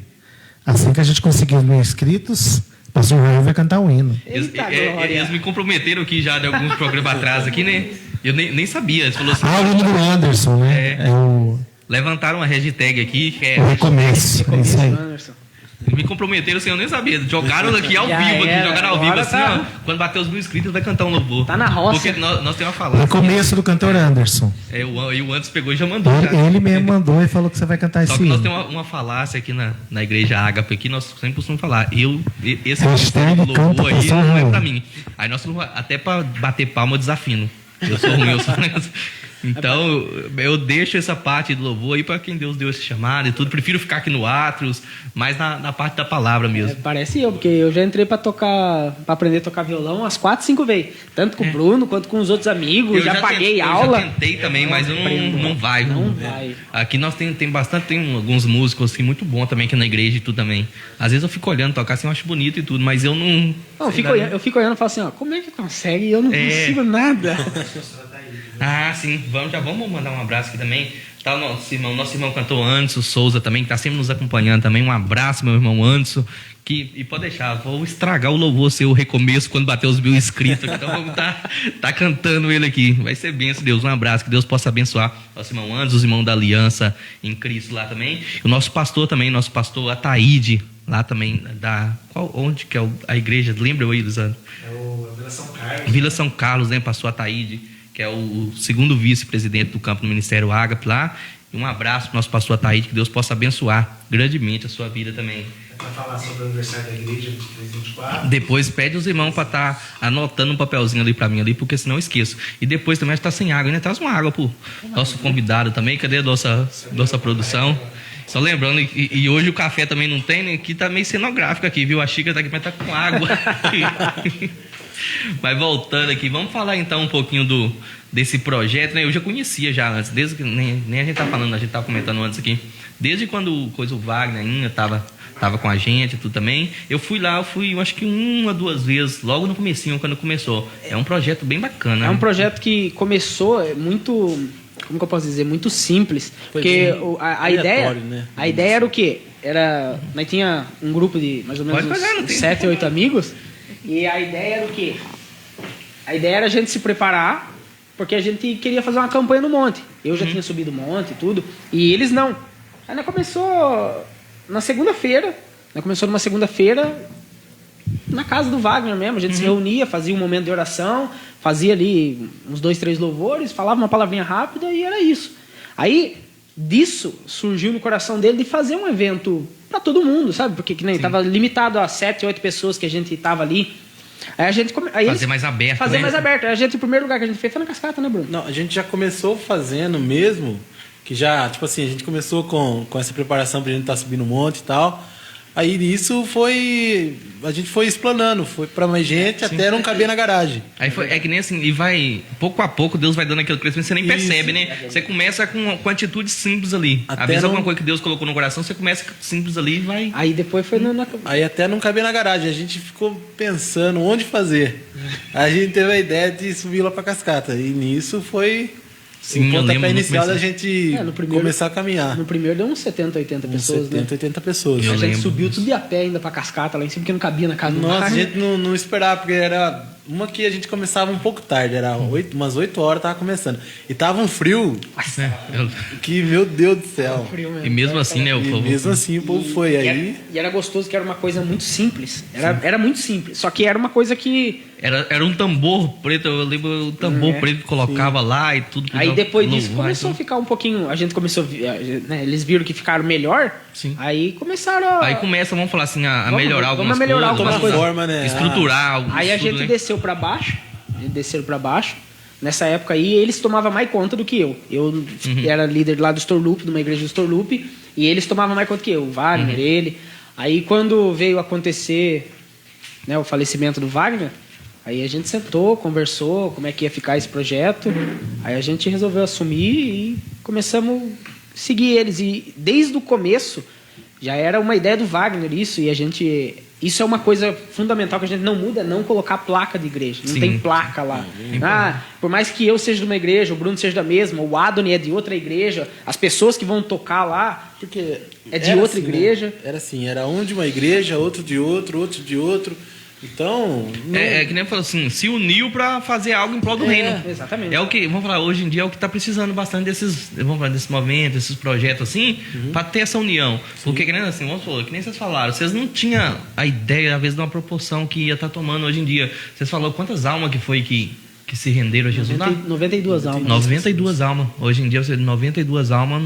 D: assim que a gente conseguir os 1.000 inscritos, o pastor Roy vai cantar um hino.
B: Eita,
A: Eles
B: glória.
A: me comprometeram aqui já de alguns programas atrás aqui, né? Eu nem sabia. Eles falaram assim,
D: Ah, o hino do Anderson, né? É o
A: levantaram uma hashtag aqui, que é...
D: recomeço. É isso aí.
B: Anderson.
A: Eles me comprometeram assim, eu nem sabia. Jogaram aqui ao
B: Já
A: vivo, aqui,
B: era,
A: jogaram ao vivo
B: agora
A: assim,
B: tá.
A: ó. Quando bater os 1.000 inscritos, vai cantar um louvor.
B: Tá na roça.
A: Porque nós temos uma
D: O
A: falácia.
D: recomeço do cantor Anderson.
A: E o Antes pegou e já mandou. já.
D: Ele mesmo mandou e falou que você vai cantar
A: Só
D: esse
A: que nós
D: hino.
A: temos uma falácia aqui na igreja Ágape, aqui nós sempre costumamos falar. Esse
D: Hashtag
A: louvor
D: canta
A: aí
D: pastor
A: não é
D: Roy.
A: pra mim. Aí nós até pra bater palma eu desafino. Eu sou ruim, eu sou. Então, eu deixo essa parte do louvor aí pra quem Deus deu esse chamado e tudo. Prefiro ficar aqui no Atros, mais na parte da palavra mesmo.
B: Parece eu, porque eu já entrei pra aprender a tocar violão umas 4, 5 vezes. Tanto com o Bruno quanto com os outros amigos.
A: Eu
B: já paguei
A: eu
B: aula.
A: já tentei também, mas eu não vai.
B: Não vai.
A: Aqui nós tem bastante, tem alguns músicos assim, muito bons também aqui na igreja e tudo também. Às vezes eu fico olhando tocar assim, eu acho bonito e tudo, mas eu não.
B: Não, eu
A: sei
B: fico
A: lá,
B: olhando e falo assim, ó, como é que consegue? Eu não
A: É.
B: consigo nada.
A: Ah, sim, já vamos mandar um abraço aqui também. Tá o nosso irmão cantor Anderson Souza também, que tá sempre nos acompanhando também. Um abraço, meu irmão Anderson. E pode deixar, vou estragar o louvor, seu recomeço quando bater os 1.000 inscritos. Então vamos tá cantando ele aqui. Vai ser benção, Deus. Um abraço, que Deus possa abençoar nosso irmão Anderson, os irmãos da Aliança em Cristo lá também. O nosso pastor também, nosso pastor Ataíde, lá também, onde que é a igreja? Lembra aí, Lisandro?
D: É o Vila São Carlos.
A: Vila São Carlos, né? Pastor Ataíde, que é o segundo vice-presidente do campo do Ministério Ágape lá. E um abraço para o nosso pastor Ataíde, que Deus possa abençoar grandemente a sua vida também.
D: Para falar sobre o aniversário da igreja, 324.
A: Depois pede os irmãos para estar anotando um papelzinho ali para mim ali, porque senão eu esqueço. E depois também está sem água, né? Traz uma água pro nosso convidado também. Cadê a nossa produção? Só lembrando, e hoje o café também não tem, né? Aqui tá meio cenográfico aqui, viu? A xícara tá aqui, mas tá com água. Mas voltando aqui, vamos falar então um pouquinho desse projeto, né? Eu já conhecia já antes, desde que nem a gente tá falando, a gente tava comentando antes aqui. Desde quando o Wagner ainda tava com a gente e tudo também. Eu acho que 1 ou 2 vezes, logo no comecinho, quando começou. É um projeto bem bacana.
B: É um
A: né?
B: projeto que começou muito, como que eu posso dizer, muito simples.
C: Foi
B: Porque
C: bem
B: a ideia,
C: aleatório, né?
B: a ideia era o quê? Nós tinha um grupo de mais ou menos
A: Pode falar, não
B: uns
A: tem-
B: 7, 8 amigos. E a ideia era o quê? A ideia era a gente se preparar, porque a gente queria fazer uma campanha no monte. Eu já tinha subido o monte e tudo, e eles não. Aí nós começou na segunda-feira, numa segunda-feira na casa do Wagner mesmo, a gente se reunia, fazia um momento de oração, fazia ali uns 2, 3 louvores, falava uma palavrinha rápida e era isso. Aí, disso, surgiu no coração dele de fazer um evento para todo mundo, sabe? Porque que nem estava limitado a 7, 8 pessoas que a gente estava ali. Aí a gente
A: Fazer mais aberto,
B: Fazer
A: né?
B: mais aberto. Aí o primeiro lugar que a gente fez foi na Cascata, né, Bruno?
C: Não, a gente já começou fazendo mesmo, que já, tipo assim, a gente começou com essa preparação pra gente estar subindo um monte e tal. Aí nisso a gente foi explanando, foi pra mais gente até não caber na garagem.
A: Aí é que nem assim, e vai, pouco a pouco, Deus vai dando aquele crescimento, você nem
C: Isso.
A: percebe, né? Você começa com atitudes simples ali.
C: Até
A: Às vezes
C: não-
A: alguma coisa que Deus colocou no coração, você começa simples ali e vai.
B: Aí depois foi na
C: Aí até não caber na garagem, a gente ficou pensando onde fazer. A gente teve a ideia de subir lá pra Cascata. E nisso foi
A: Sim,
C: o
A: eu lembro
C: pontapé
A: no
C: inicial da
A: começo.
C: gente
B: no primeiro-
C: começar a caminhar.
B: No primeiro deu uns 70, 80
C: Uns
B: pessoas,
C: 70,
B: né?
C: 80 pessoas.
A: Eu
B: A gente
A: lembro
B: subiu
A: disso.
B: tudo de a pé ainda pra Cascata lá em cima, porque não cabia na casa do
C: Nossa, a
B: Wagner.
C: gente não esperava, porque era uma que a gente começava um pouco tarde, era umas 8 horas, tava começando. E tava um frio
A: É,
C: que, meu Deus do céu.
B: Frio mesmo.
A: e mesmo assim, né? O
C: E
A: povo.
C: mesmo assim o povo foi. Aí
B: E era gostoso que era uma coisa muito simples. Era muito simples. Só que era uma coisa que.
A: Era um tambor preto, eu lembro o tambor preto que colocava lá e tudo.
B: Aí depois disso
A: louvar,
B: começou a
A: então.
B: ficar um pouquinho. A gente começou. Né, eles viram que ficaram melhor.
A: Sim.
B: Aí começaram a.
A: Aí começa, vamos falar assim, a
B: Vamos-
A: melhorar
B: vamos
A: algumas
B: melhorar
A: coisas.
B: algumas
C: tomar
B: coisas.
C: forma, né?
A: Estruturar algumas
B: Aí a
A: tudo,
B: gente
A: né?
B: desceu pra baixo. Eles desceram pra baixo. Nessa época aí, eles tomavam mais conta do que eu. Eu era líder lá do Storloop, de uma igreja do Storloop, e eles tomavam mais conta que eu, o Wagner, ele. Aí quando veio acontecer, né, o falecimento do Wagner, aí a gente sentou, conversou como é que ia ficar esse projeto. Aí a gente resolveu assumir e começamos a seguir eles. E desde o começo já era uma ideia do Wagner isso, e a gente... Isso é uma coisa fundamental que a gente não muda, é não colocar placa de igreja. Não tem placa lá. Por mais que eu seja de uma igreja, o Bruno seja da mesma, o Adoni é de outra igreja, as pessoas que vão tocar lá
C: porque
B: é de outra
C: assim,
B: igreja.
C: Né? Era assim, era um de uma igreja, outro de outro de outro. Então...
A: É que nem falou assim, se uniu para fazer algo em prol do reino.
B: Exatamente.
A: É o que, vamos falar, hoje em dia é o que está precisando bastante desse movimento, desses projetos assim, para ter essa união. Porque, que nem assim, vamos falar, que nem vocês falaram, vocês não tinham a ideia, às vezes, de uma proporção que ia estar tomando hoje em dia. Vocês falaram quantas almas que foi que se renderam a Jesus?
B: 92 almas.
A: 92 almas. Hoje em dia, 92 almas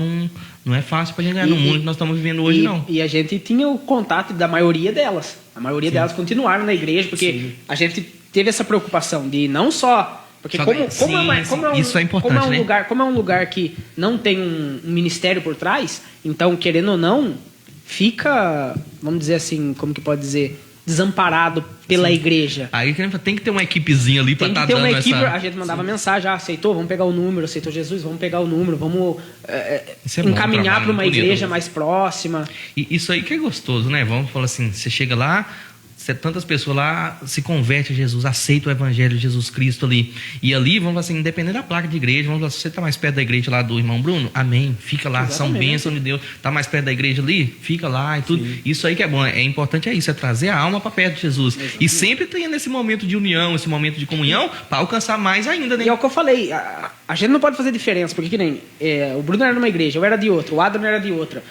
A: não é fácil para a gente ganhar no mundo que nós estamos vivendo hoje, não.
B: E a gente tinha o contato da maioria delas. A maioria delas continuaram na igreja, porque a gente teve essa preocupação de não só... Porque
A: isso é importante,
B: como é um lugar que não tem um ministério por trás, então, querendo ou não, fica, vamos dizer assim, como que pode dizer... desamparado pela igreja.
A: Aí tem que ter uma equipezinha ali para estar dando
B: uma equipe,
A: essa...
B: A gente mandava mensagem, aceitou, vamos pegar o número, aceitou Jesus, vamos pegar o número, vamos encaminhar para uma igreja mais próxima.
A: E isso aí que é gostoso, né? Vamos falar assim, você chega lá, tantas pessoas lá se convertem a Jesus, aceitam o evangelho de Jesus Cristo ali. E ali, vamos falar assim, independente da placa de igreja, vamos falar, se você está mais perto da igreja lá do irmão Bruno, amém, fica lá, são bênçãos de Deus. Está mais perto da igreja ali, fica lá e tudo. Sim. Isso aí que é bom, é importante é trazer a alma para perto de Jesus. Exatamente. E sempre tem esse momento de união, esse momento de comunhão, para alcançar mais ainda, né?
B: E é o que eu falei, a gente não pode fazer diferença, porque que nem o Bruno era de uma igreja, eu era de outra, o Adam era de outra.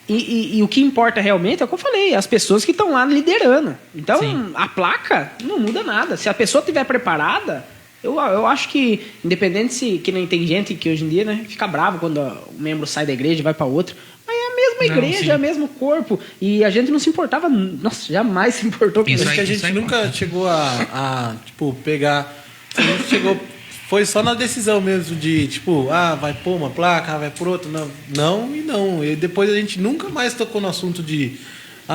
B: E o que importa realmente é o que eu falei, as pessoas que estão lá liderando. Então, a placa não muda nada. Se a pessoa estiver preparada, eu acho que, independente se que nem tem gente que hoje em dia, né, fica bravo quando o membro sai da igreja e vai para outra. Mas é a mesma igreja, é o mesmo corpo. E a gente não se importava, nossa, jamais se importou com
C: isso. Que a gente nunca chegou a pegar. A gente chegou. Foi só na decisão mesmo de, vai pôr uma placa, vai por outra. Não. E depois a gente nunca mais tocou no assunto de,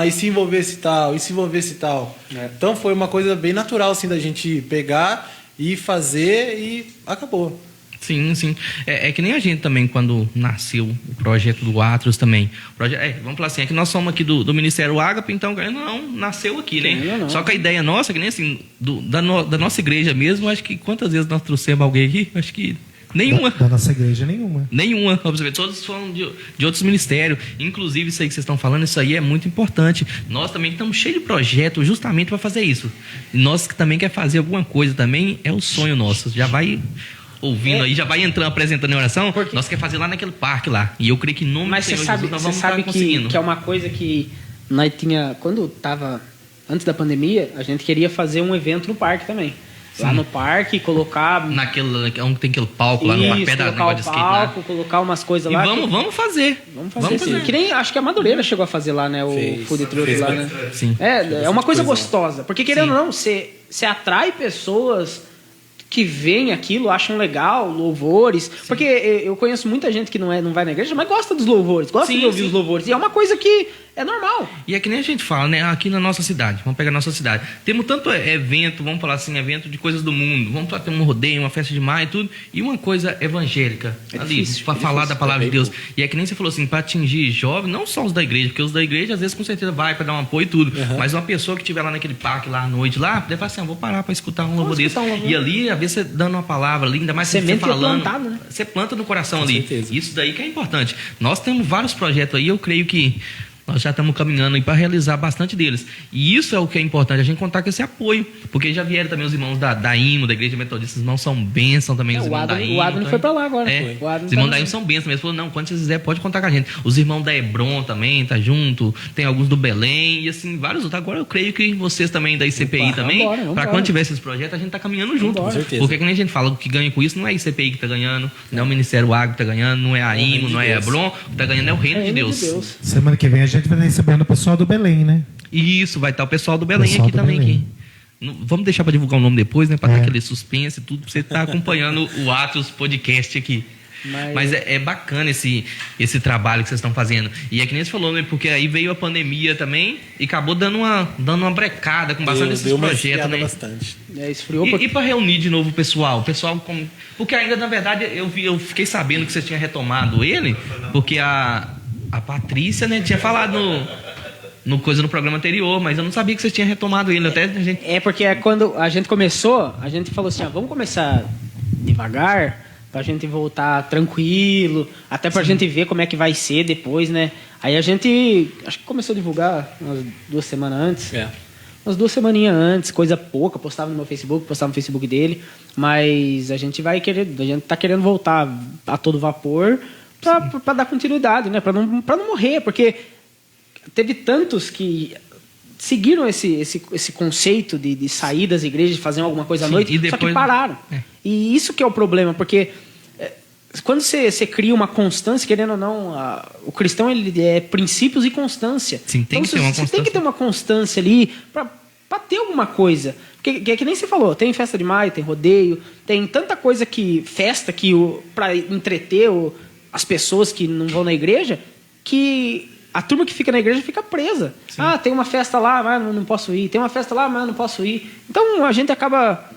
C: e se envolvesse tal, e se envolvesse tal. Então foi uma coisa bem natural, assim, da gente pegar e fazer e acabou.
A: Sim. É que nem a gente também, quando nasceu o projeto do Atros também. Vamos falar assim, é que nós somos aqui do Ministério Ágape, então não nasceu aqui, né? Não. Só que a ideia nossa, que nem assim, da nossa igreja mesmo, acho que quantas vezes nós trouxemos alguém aqui? Acho que nenhuma.
D: Da nossa igreja, nenhuma.
A: Nenhuma. Todos foram de outros ministérios. Inclusive, isso aí que vocês estão falando, isso aí é muito importante. Nós também estamos cheios de projetos justamente para fazer isso. E nós que também quer fazer alguma coisa também, é o sonho nosso. Já vai... ouvindo aí, já vai entrando, apresentando em oração, nós queremos fazer lá naquele parque lá. E eu creio que em nome do Senhor Jesus nós vamos estar conseguindo.
B: Que é uma coisa que nós tinha, quando estava antes da pandemia, a gente queria fazer um evento no parque também. Sim. Lá no parque, colocar...
A: onde tem aquele palco lá, no pé da negócio de skate lá.
B: Colocar umas coisas lá.
A: Vamos fazer.
B: Vamos fazer. Que nem, acho que a Madureira chegou a fazer lá, né? O food truck lá, né?
A: Sim.
B: É uma coisa gostosa. Porque querendo ou não, você atrai pessoas... que veem aquilo, acham legal, louvores. Sim. Porque eu conheço muita gente que não vai na igreja, mas gosta dos louvores, gosta de ouvir os louvores. E é uma coisa que é normal.
A: E é que nem a gente fala, né? Aqui na nossa cidade, vamos pegar a nossa cidade. Temos tanto evento, vamos falar assim, evento de coisas do mundo. Vamos ter um rodeio, uma festa de maio e tudo. E uma coisa evangélica ali, para falar da palavra de Deus. E é que nem você falou assim, para atingir jovens, não só os da igreja, porque os da igreja às vezes com certeza vai para dar um apoio e tudo. Mas uma pessoa que estiver lá naquele parque, lá à noite, lá, deve falar assim, vou parar para escutar um louvor desse. E ali, às vezes você dando uma palavra ali, ainda mais você falando. Plantado, né? Você planta no coração com ali. Certeza. Isso daí que é importante. Nós temos vários projetos aí, eu creio que nós já estamos caminhando para realizar bastante deles. E isso é o que é importante, a gente contar com esse apoio. Porque já vieram também os irmãos da IMO, da Igreja Metodista, os irmãos são bênçãos também, os irmãos da IMO.
B: O Adão foi para lá agora.
A: Os irmãos da IMO são bênçãos. Eles falaram, não, quando vocês quiserem, pode contar com a gente. Os irmãos da Hebron também, tá junto. Tem alguns do Belém e assim, vários outros. Agora eu creio que vocês também da ICPI também, para quando tiver esses projetos, a gente tá caminhando junto. Com certeza. Porque quando a gente fala, o que ganha com isso não é a ICPI que tá ganhando, não é o Ministério Agro que tá ganhando, não é a IMO, não é a Hebron, o que tá ganhando é o reino de Deus.
D: Semana que vem a gente vai recebendo o pessoal do Belém, né?
A: Isso, vai estar o pessoal do Belém aqui também. Aqui. Vamos deixar para divulgar o nome depois, né? Para ter aquele suspense e tudo, pra você estar acompanhando o Atos Podcast aqui. Mas é bacana esse trabalho que vocês estão fazendo. E é que nem você falou, né? Porque aí veio a pandemia também e acabou dando uma brecada com bastante desses projetos, né?
C: Bastante.
B: Esfriou.
A: E para reunir de novo o pessoal? Porque ainda, na verdade, eu fiquei sabendo que você tinha retomado ele, porque a Patrícia, né, tinha falado no programa anterior, mas eu não sabia que você tinha retomado ele. Até a gente...
B: Porque quando a gente começou, a gente falou assim, vamos começar devagar, pra gente voltar tranquilo, até pra gente ver como é que vai ser depois, né? Aí a gente, acho que começou a divulgar umas 2 semanas antes. Umas 2 semaninhas antes, coisa pouca, postava no meu Facebook, postava no Facebook dele, mas a gente tá querendo voltar a todo vapor pra dar continuidade, né? Pra não morrer, porque teve tantos que seguiram esse conceito de sair das igrejas, de fazer alguma coisa à noite, só que pararam. E isso que é o problema, porque quando você cria uma constância, querendo ou não, o cristão ele é princípios e constância.
A: Sim, tem que ter uma constância.
B: Você tem que ter uma constância ali para ter alguma coisa. Porque que nem você falou, tem festa de maio, tem rodeio, tem tanta coisa festa para entreter as pessoas que não vão na igreja, que a turma que fica na igreja fica presa. Sim. Tem uma festa lá, mas não posso ir. Tem uma festa lá, mas não posso ir. Então a gente acaba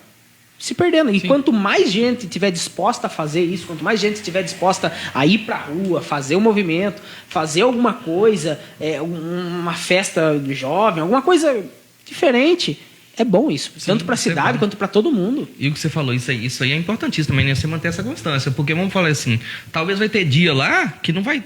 B: se perdendo. E quanto mais gente estiver disposta a fazer isso, quanto mais gente estiver disposta a ir para a rua, fazer um movimento, fazer alguma coisa, uma festa de jovem, alguma coisa diferente, é bom isso. Sim, tanto para a cidade quanto para todo mundo.
A: E o que você falou, isso aí é importantíssimo também, né? Você manter essa constância. Porque vamos falar assim, talvez vai ter dia lá que não vai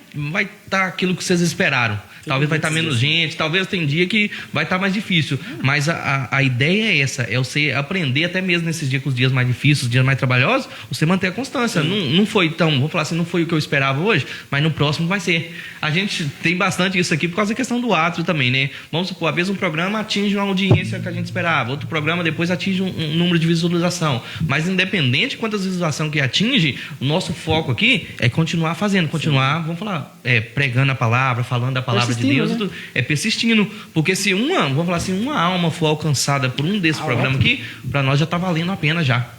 A: estar aquilo que vocês esperaram. Talvez vai estar menos gente, talvez tem dia que vai estar mais difícil. Mas a ideia é essa, é você aprender até mesmo nesses dias, com os dias mais difíceis, os dias mais trabalhosos, você manter a constância. Não foi tão, vou falar assim, não foi o que eu esperava hoje, mas no próximo vai ser. A gente tem bastante isso aqui por causa da questão do ato também, né? Vamos supor, às vezes um programa atinge uma audiência que a gente esperava, outro programa depois atinge um número de visualização. Mas independente de quantas visualizações que atinge, o nosso foco aqui é continuar fazendo, vamos falar, pregando a palavra, falando a palavra de Deus, né? Persistindo, porque se vamos falar assim, uma alma for alcançada por um desses programas aqui, para nós já está valendo a pena já.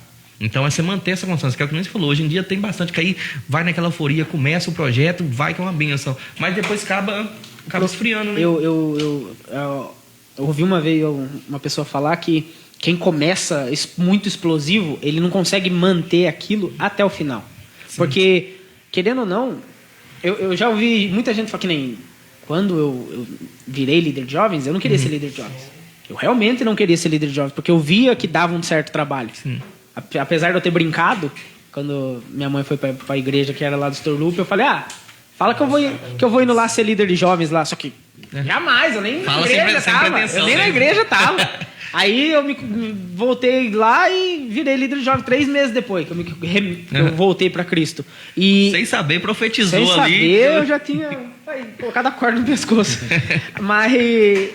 A: Então é você manter essa constância, que é o que você falou, hoje em dia tem bastante, que aí vai naquela euforia, começa o projeto, vai que é uma bênção, mas depois acaba esfriando, né?
B: Eu ouvi uma vez uma pessoa falar que quem começa muito explosivo, ele não consegue manter aquilo até o final. Sim. Porque, querendo ou não, eu já ouvi muita gente falar que nem... Quando eu virei líder de jovens, eu não queria ser líder de jovens. Eu realmente não queria ser líder de jovens, porque eu via que dava um certo trabalho. Sim. Apesar de eu ter brincado, quando minha mãe foi para a igreja que era lá do Storloop, eu falei, fala que eu vou indo lá ser líder de jovens lá. Só que jamais, eu nem na igreja tava. Eu nem na igreja tava. Aí eu me voltei lá e virei líder de jovem 3 meses depois que eu voltei para Cristo. E
A: sem saber, profetizou ali.
B: Sem saber, eu já tinha colocado a corda no pescoço. Mas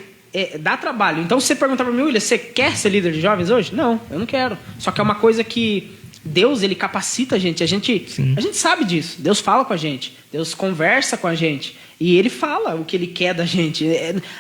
B: dá trabalho. Então, se você perguntar para mim, William, você quer ser líder de jovens hoje? Não, eu não quero. Só que é uma coisa que Deus, ele capacita a gente. A gente sabe disso. Deus fala com a gente. Deus conversa com a gente. E ele fala o que ele quer da gente.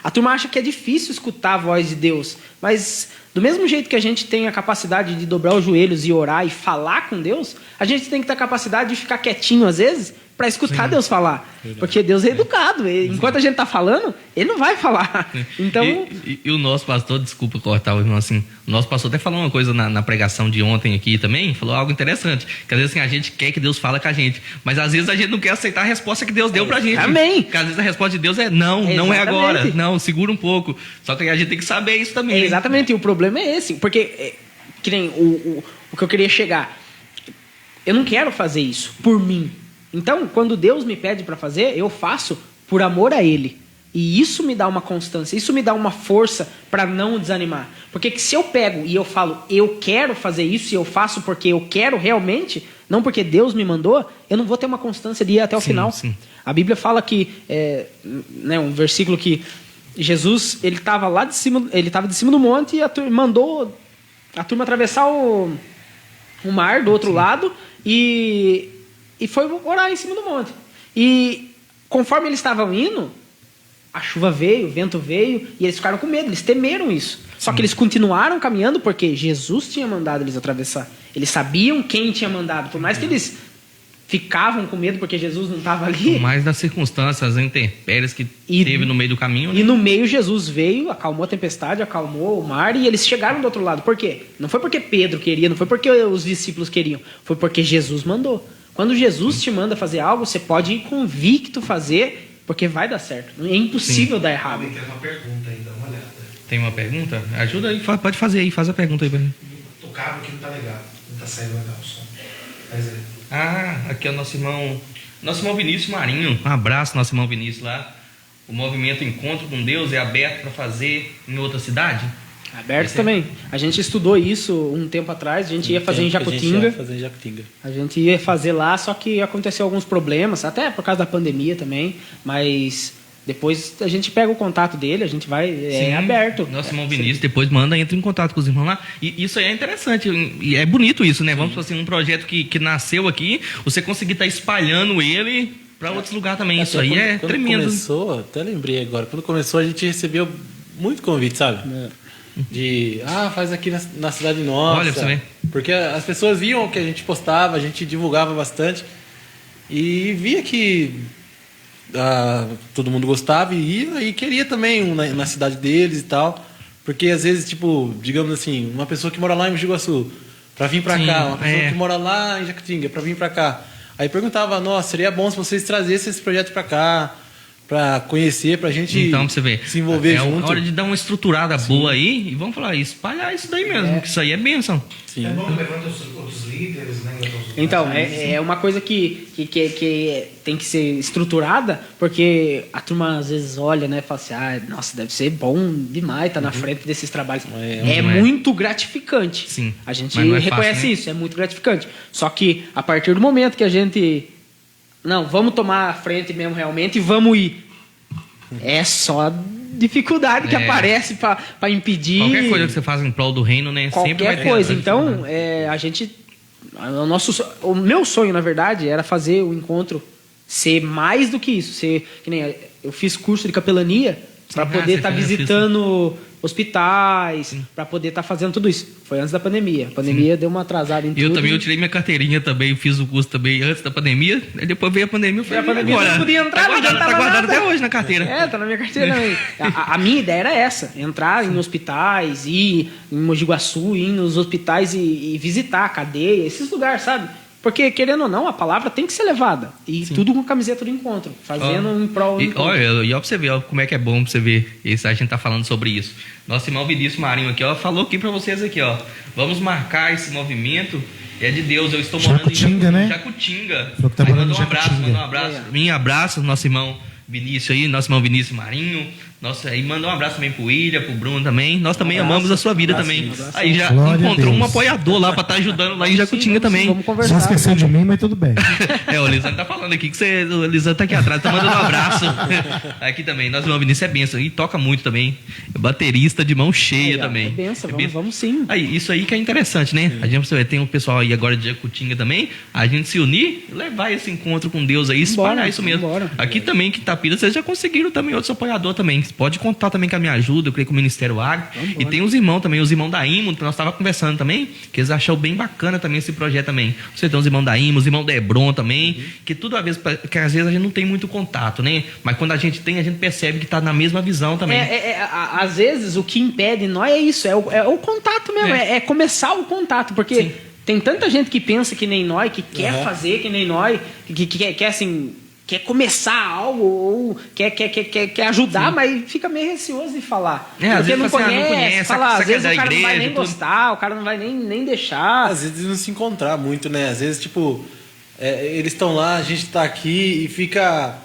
B: A turma acha que é difícil escutar a voz de Deus. Mas do mesmo jeito que a gente tem a capacidade de dobrar os joelhos e orar e falar com Deus, a gente tem que ter a capacidade de ficar quietinho às vezes para escutar Deus falar. Verdade. Porque Deus é educado. Enquanto a gente está falando, ele não vai falar. Então...
A: E o nosso pastor, desculpa cortar o irmão, assim, o nosso pastor até falou uma coisa na pregação de ontem aqui também, falou algo interessante, que às vezes assim, a gente quer que Deus fale com a gente, mas às vezes a gente não quer aceitar a resposta que Deus deu pra gente.
B: Amém.
A: Porque às vezes a resposta de Deus é não é agora, não, segura um pouco. Só que a gente tem que saber isso também.
B: Exatamente, e o problema é esse, porque que nem o que eu queria chegar, eu não quero fazer isso por mim. Então, quando Deus me pede para fazer, eu faço por amor a Ele. E isso me dá uma constância, isso me dá uma força para não desanimar. Porque se eu pego e eu falo, eu quero fazer isso e eu faço porque eu quero realmente, não porque Deus me mandou, eu não vou ter uma constância de ir até o final. Sim. A Bíblia fala que, um versículo que Jesus, ele estava lá de cima, ele estava de cima do monte e mandou a turma atravessar o mar do outro lado e foi orar em cima do monte. E conforme eles estavam indo, a chuva veio, o vento veio, e eles ficaram com medo, eles temeram isso. Só que eles continuaram caminhando porque Jesus tinha mandado eles atravessar. Eles sabiam quem tinha mandado. Por mais que eles ficavam com medo porque Jesus não estava ali.
A: Mais das circunstâncias, as intempéries que teve no meio do caminho. Né?
B: E no meio Jesus veio, acalmou a tempestade, acalmou o mar e eles chegaram do outro lado. Por quê? Não foi porque Pedro queria, não foi porque os discípulos queriam. Foi porque Jesus mandou. Quando Jesus te manda fazer algo, você pode ir convicto fazer, porque vai dar certo. É impossível dar errado.
E: Tem uma pergunta aí, dá uma olhada.
A: Tem uma pergunta? Ajuda aí, pode fazer aí, faz a pergunta aí pra mim.
E: O cabo aqui não tá legal, não tá saindo legal o som. Mas é.
A: Ah, aqui é o nosso irmão Vinícius Marinho. Um abraço, nosso irmão Vinícius lá. O movimento Encontro com Deus é aberto para fazer em outra cidade?
B: Aberto também. A gente estudou isso um tempo atrás, a gente ia fazer em Jacutinga. A gente ia fazer lá, só que aconteceu alguns problemas, até por causa da pandemia também, mas depois a gente pega o contato dele, a gente vai, é aberto.
A: Nosso irmão Vinícius, depois entra em contato com os irmãos lá. E isso aí é interessante, e é bonito isso, né? Vamos fazer um projeto que nasceu aqui, você conseguir estar espalhando ele para outros lugares também. Isso aí é tremendo.
C: Quando começou, até lembrei agora, quando começou a gente recebeu muito convite, sabe? De, faz aqui na cidade nossa.
A: Olha pra você ver.
C: Porque as pessoas viam o que a gente postava, a gente divulgava bastante e via que todo mundo gostava e ia e queria também na cidade deles e tal. Porque às vezes, tipo, digamos assim, uma pessoa que mora lá em Mogi Guaçu pra vir pra cá, uma pessoa que mora lá em Jacutinga pra vir pra cá. Aí perguntava, nossa, seria bom se vocês trazessem esse projeto pra cá, pra conhecer, pra gente
A: então, pra você ver,
C: se envolver junto.
A: É hora de dar uma estruturada boa aí e vamos falar, espalhar isso daí mesmo, que isso aí é bênção.
C: Sim.
E: É bom que levanta outros líderes, né?
B: Então, é uma coisa que tem que ser estruturada, porque a turma às vezes olha, né, e fala assim, nossa, deve ser bom demais estar na frente desses trabalhos. É muito gratificante.
A: Sim,
B: a gente
A: mas não é
B: reconhece
A: fácil, né?
B: isso, é muito gratificante. Só que a partir do momento que a gente... Não, vamos tomar a frente mesmo realmente e vamos ir. É só dificuldade que aparece para impedir.
A: Qualquer coisa que você faz em prol do reino, né? Sempre vai
B: Qualquer
A: ter
B: coisa. Então, a gente... O meu sonho, na verdade, era fazer o encontro ser mais do que isso. Ser, que nem eu fiz curso de capelania para poder estar visitando hospitais, para poder estar fazendo tudo isso. Foi antes da pandemia. A pandemia deu uma atrasada em tudo.
A: Eu tirei minha carteirinha também, fiz o curso também antes da pandemia, aí depois veio a pandemia, eu falei,
B: eu não podia entrar,
A: tá guardado até hoje na carteira.
B: Tá na minha carteira também. A minha ideia era essa, entrar em hospitais, ir em Mogi Guaçu, ir nos hospitais e visitar a cadeia, esses lugares, sabe? Porque, querendo ou não, a palavra tem que ser levada. E tudo com camiseta do encontro, fazendo em prol do encontro.
A: Olha pra você ver, como é que é bom pra você ver. A gente tá falando sobre isso. Nosso irmão Vinícius Marinho aqui, falou aqui pra vocês aqui, Vamos marcar esse movimento. É de Deus, eu estou morando em Jacutinga. Manda um abraço. Abraço, nosso irmão Vinícius aí, nosso irmão Vinícius Marinho. Aí manda um abraço também pro William, pro Bruno também. Nós também amamos a sua vida também. Aí já encontrou um apoiador lá pra estar ajudando lá em Jacutinga também.
B: Vamos conversar.
D: Só esqueceu de mim, mas tudo bem.
A: O Lisandro tá falando aqui que o Lisandro tá aqui atrás, tá mandando um abraço. Aqui também, nosso irmão Vinícius é benção. E toca muito também. É baterista de mão cheia também.
B: É benção, vamos sim.
A: Aí, isso aí que é interessante, né? A gente tem o pessoal aí agora de Jacutinga também. A gente se unir, levar esse encontro com Deus aí, espalhar isso mesmo. Aqui também, que Itapira, vocês já conseguiram também outros apoiadores também. Pode contar também com a minha ajuda, eu creio que o Ministério Agro. E tem os irmãos também, os irmãos da IMO, que nós estávamos conversando também, que eles acharam bem bacana também esse projeto também. Você tem os irmãos da IMO, os irmãos da Hebron também, que tudo que às vezes a gente não tem muito contato, né? Mas quando a gente tem, a gente percebe que está na mesma visão também.
B: Às vezes o que impede nós é isso, é o contato mesmo, é começar o contato, porque... Sim. Tem tanta gente que pensa que nem nós, que quer fazer que nem nós, que quer assim... Quer começar algo ou quer ajudar, mas fica meio receoso de falar. Porque não conhece, fala, às vezes o cara não vai nem gostar, o cara não vai nem deixar.
C: Às vezes não se encontrar muito, né? Às vezes, tipo, eles estão lá, a gente tá aqui e fica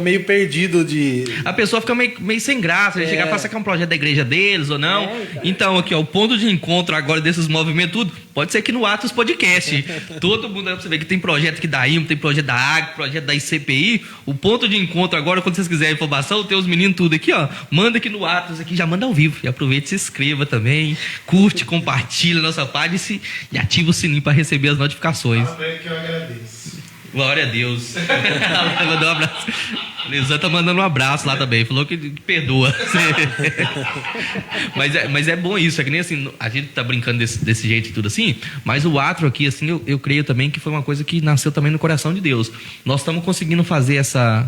C: meio perdido de...
A: A pessoa fica meio sem graça, de chegar e falar se é um projeto da igreja deles ou não. Então, aqui, o ponto de encontro agora desses movimentos, tudo, pode ser aqui no Atos Podcast. Todo mundo, pra você ver que tem projeto aqui da IMO, tem projeto da AG, projeto da ICPI. O ponto de encontro agora, quando vocês quiserem informação, tem os meninos tudo aqui, manda aqui no Atos, aqui, já manda ao vivo. E aproveita e se inscreva também, curte, compartilha a nossa página e ativa o sininho para receber as notificações.
E: Que eu agradeço.
A: Glória a Deus. Mandou um abraço. O Lisan tá mandando um abraço lá também. Falou que perdoa. mas é bom isso. É que nem assim, a gente tá brincando desse jeito e tudo assim. Mas o atro aqui, assim, eu creio também que foi uma coisa que nasceu também no coração de Deus. Nós estamos conseguindo fazer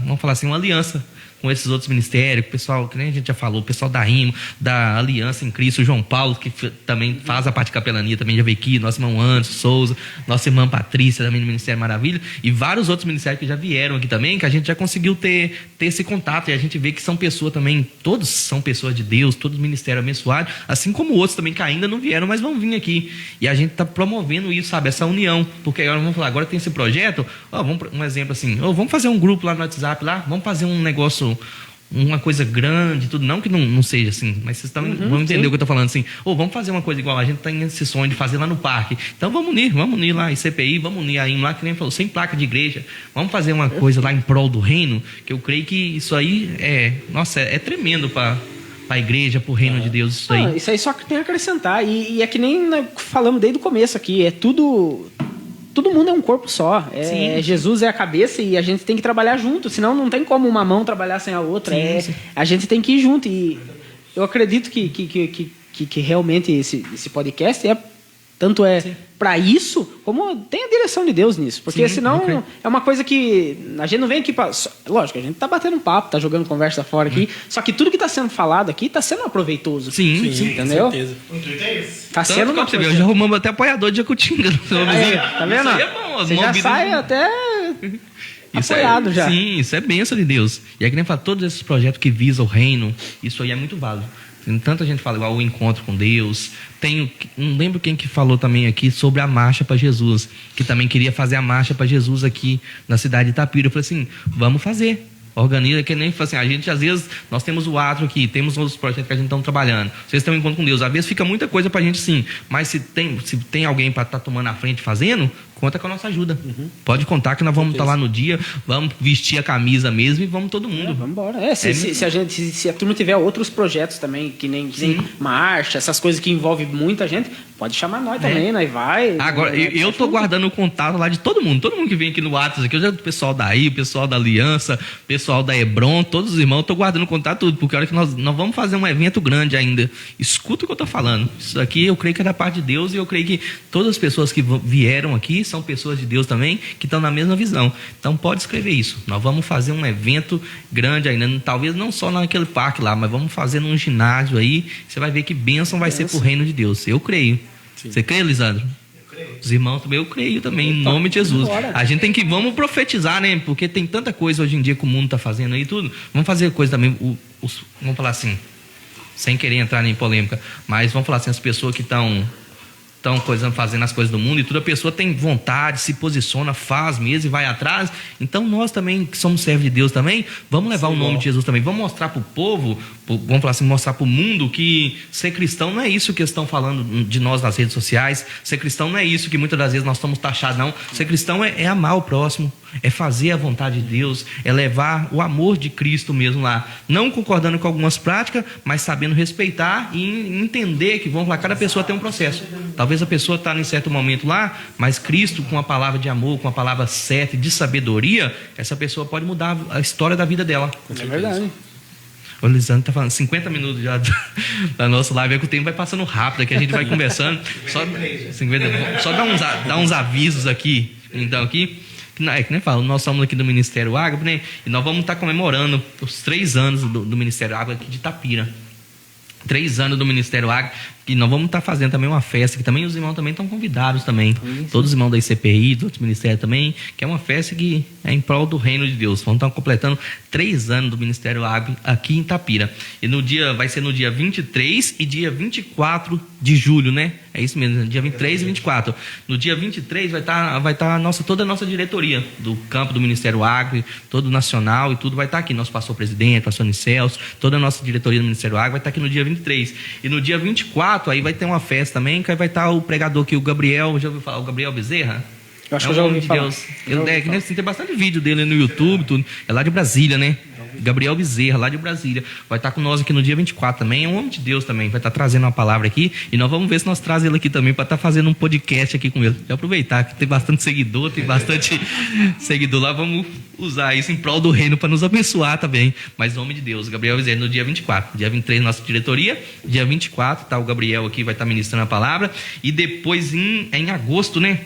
A: vamos falar assim, uma aliança com esses outros ministérios, o pessoal, que nem a gente já falou, o pessoal da RIMO, da Aliança em Cristo, o João Paulo, que também faz a parte de capelania, também já veio aqui, nosso irmão Anderson Souza, nossa irmã Patrícia, também do Ministério Maravilha, e vários outros ministérios que já vieram aqui também, que a gente já conseguiu ter esse contato, e a gente vê que são pessoas também, todos são pessoas de Deus, todos ministérios abençoados, assim como outros também que ainda não vieram, mas vão vir aqui. E a gente está promovendo isso, sabe, essa união, porque agora vamos falar, agora tem esse projeto, um exemplo assim, vamos fazer um grupo lá no WhatsApp, vamos fazer um negócio, uma coisa grande, tudo, não que não seja assim, mas vocês vão entender o que eu estou falando assim, vamos fazer uma coisa igual, a gente tem esse sonho de fazer lá no parque, então vamos unir lá em CPI, vamos unir aí lá, que nem falou, sem placa de igreja, vamos fazer uma coisa lá em prol do reino, que eu creio que isso aí é tremendo para a igreja, para o reino de Deus, isso aí.
B: Isso aí só que tem a acrescentar, e é que nem falamos desde o começo aqui, todo mundo é um corpo só. Jesus é a cabeça e a gente tem que trabalhar junto. Senão não tem como uma mão trabalhar sem a outra.
A: Sim.
B: A gente tem que ir junto. E eu acredito que realmente esse podcast tanto para isso, como tem a direção de Deus nisso. Porque senão é uma coisa que a gente não vem aqui para... Lógico, a gente tá batendo um papo, tá jogando conversa fora aqui. Só que tudo que tá sendo falado aqui tá sendo aproveitoso.
A: Sim,
B: entendeu?
C: Com certeza.
E: O intuito é esse.
B: Tá sendo uma
A: você
B: coisa...
A: vê, já arrumamos até apoiador de Jacutinga.
B: Tá vendo?
A: Isso aí é bom.
B: Você já sai até... apoiado já.
A: Sim, isso é bênção de Deus. E é que nem fala, todos esses projetos que visam o reino, isso aí é muito válido. Tem tanta gente fala igual o encontro com Deus. Não lembro quem que falou também aqui sobre a marcha para Jesus, que também queria fazer a marcha para Jesus aqui na cidade de Itapira. Eu falei assim, vamos fazer. Organiza, que nem assim, a gente às vezes, nós temos o atro aqui, temos outros projetos que a gente está trabalhando. Vocês têm um encontro com Deus. Às vezes fica muita coisa para a gente sim, mas se tem alguém para estar tomando a frente fazendo, conta com a nossa ajuda. Pode contar que nós vamos estar lá no dia, vamos vestir a camisa mesmo e vamos todo mundo.
B: Vamos embora. Se a turma tiver outros projetos também, que nem marcha, essas coisas que envolvem muita gente, pode chamar nós também, nós vai.
A: Agora, eu tô guardando o contato lá de todo mundo que vem aqui no WhatsApp, aqui, eu já o pessoal daí, o pessoal da Aliança, o pessoal da Hebron, todos os irmãos, eu tô guardando o contato tudo, porque a hora que nós vamos fazer um evento grande ainda, escuta o que eu tô falando. Isso aqui eu creio que é da parte de Deus e eu creio que todas as pessoas que vieram aqui são pessoas de Deus também, que estão na mesma visão. Então pode escrever isso. Nós vamos fazer um evento grande ainda, talvez não só naquele parque lá, mas vamos fazer num ginásio aí, você vai ver que bênção vai ser pro reino de Deus. Eu creio. Sim. Você crê, Lisandro? Eu creio. Os irmãos também, eu creio também, em nome de Jesus. A gente tem que, vamos profetizar, né? Porque tem tanta coisa hoje em dia que o mundo está fazendo aí tudo. Vamos fazer coisa também, vamos falar assim, sem querer entrar em polêmica, mas vamos falar assim, as pessoas que estão fazendo as coisas do mundo e tudo, a pessoa tem vontade, se posiciona, faz mesmo e vai atrás. Então nós também, que somos servos de Deus também, vamos levar o nome de Jesus também, vamos mostrar para o povo, vamos falar assim, mostrar para o mundo que ser cristão não é isso que estão falando de nós nas redes sociais, ser cristão não é isso que muitas das vezes nós estamos taxados, não. Ser cristão é amar o próximo, é fazer a vontade de Deus, é levar o amor de Cristo mesmo lá, não concordando com algumas práticas, mas sabendo respeitar e entender que, vamos lá, cada pessoa tem um processo. Talvez a pessoa está em certo momento lá, mas Cristo, com a palavra de amor, com a palavra certa e de sabedoria, essa pessoa pode mudar a história da vida dela.
B: É verdade.
A: O Lisandro está falando 50 minutos já da nossa live, é que o tempo vai passando rápido, aqui a gente vai conversando. Só dar uns avisos aqui, então aqui. É que nem falo, nós somos aqui do Ministério Água, né? E nós vamos estar comemorando os 3 anos do Ministério Água aqui de Itapira. 3 anos do Ministério Água, e nós vamos estar fazendo também uma festa, que também os irmãos também estão convidados também. Todos os irmãos da ICPI, do outro ministério também, que é uma festa que é em prol do reino de Deus. Vamos estar completando 3 anos do Ministério Água aqui em Itapira. E vai ser no dia 23 e dia 24 de julho, né? É isso mesmo, dia 23 e 24. No dia 23 vai estar toda a nossa diretoria do campo do Ministério Água, todo o nacional e tudo vai estar aqui. Nosso pastor presidente, pastor Nicelso, toda a nossa diretoria do Ministério Água vai estar aqui no dia 23. E no dia 24, aí vai ter uma festa também, que aí vai estar o pregador aqui, o Gabriel, já ouviu falar? O Gabriel Bezerra?
B: Eu acho que eu já ouvi falar.
A: Tem bastante vídeo dele no YouTube, tudo. É lá de Brasília, né? Gabriel Bezerra, lá de Brasília. Vai estar com nós aqui no dia 24 também. É um homem de Deus também. Vai estar trazendo uma palavra aqui. E nós vamos ver se nós trazemos ele aqui também para estar fazendo um podcast aqui com ele. Já aproveitar que tem bastante seguidor, tem bastante seguidor lá. Vamos usar isso em prol do reino para nos abençoar também. Mas homem de Deus, Gabriel Bezerra no dia 24. Dia 23, nossa diretoria. Dia 24, tá o Gabriel aqui, vai estar ministrando a palavra. E depois em agosto, né?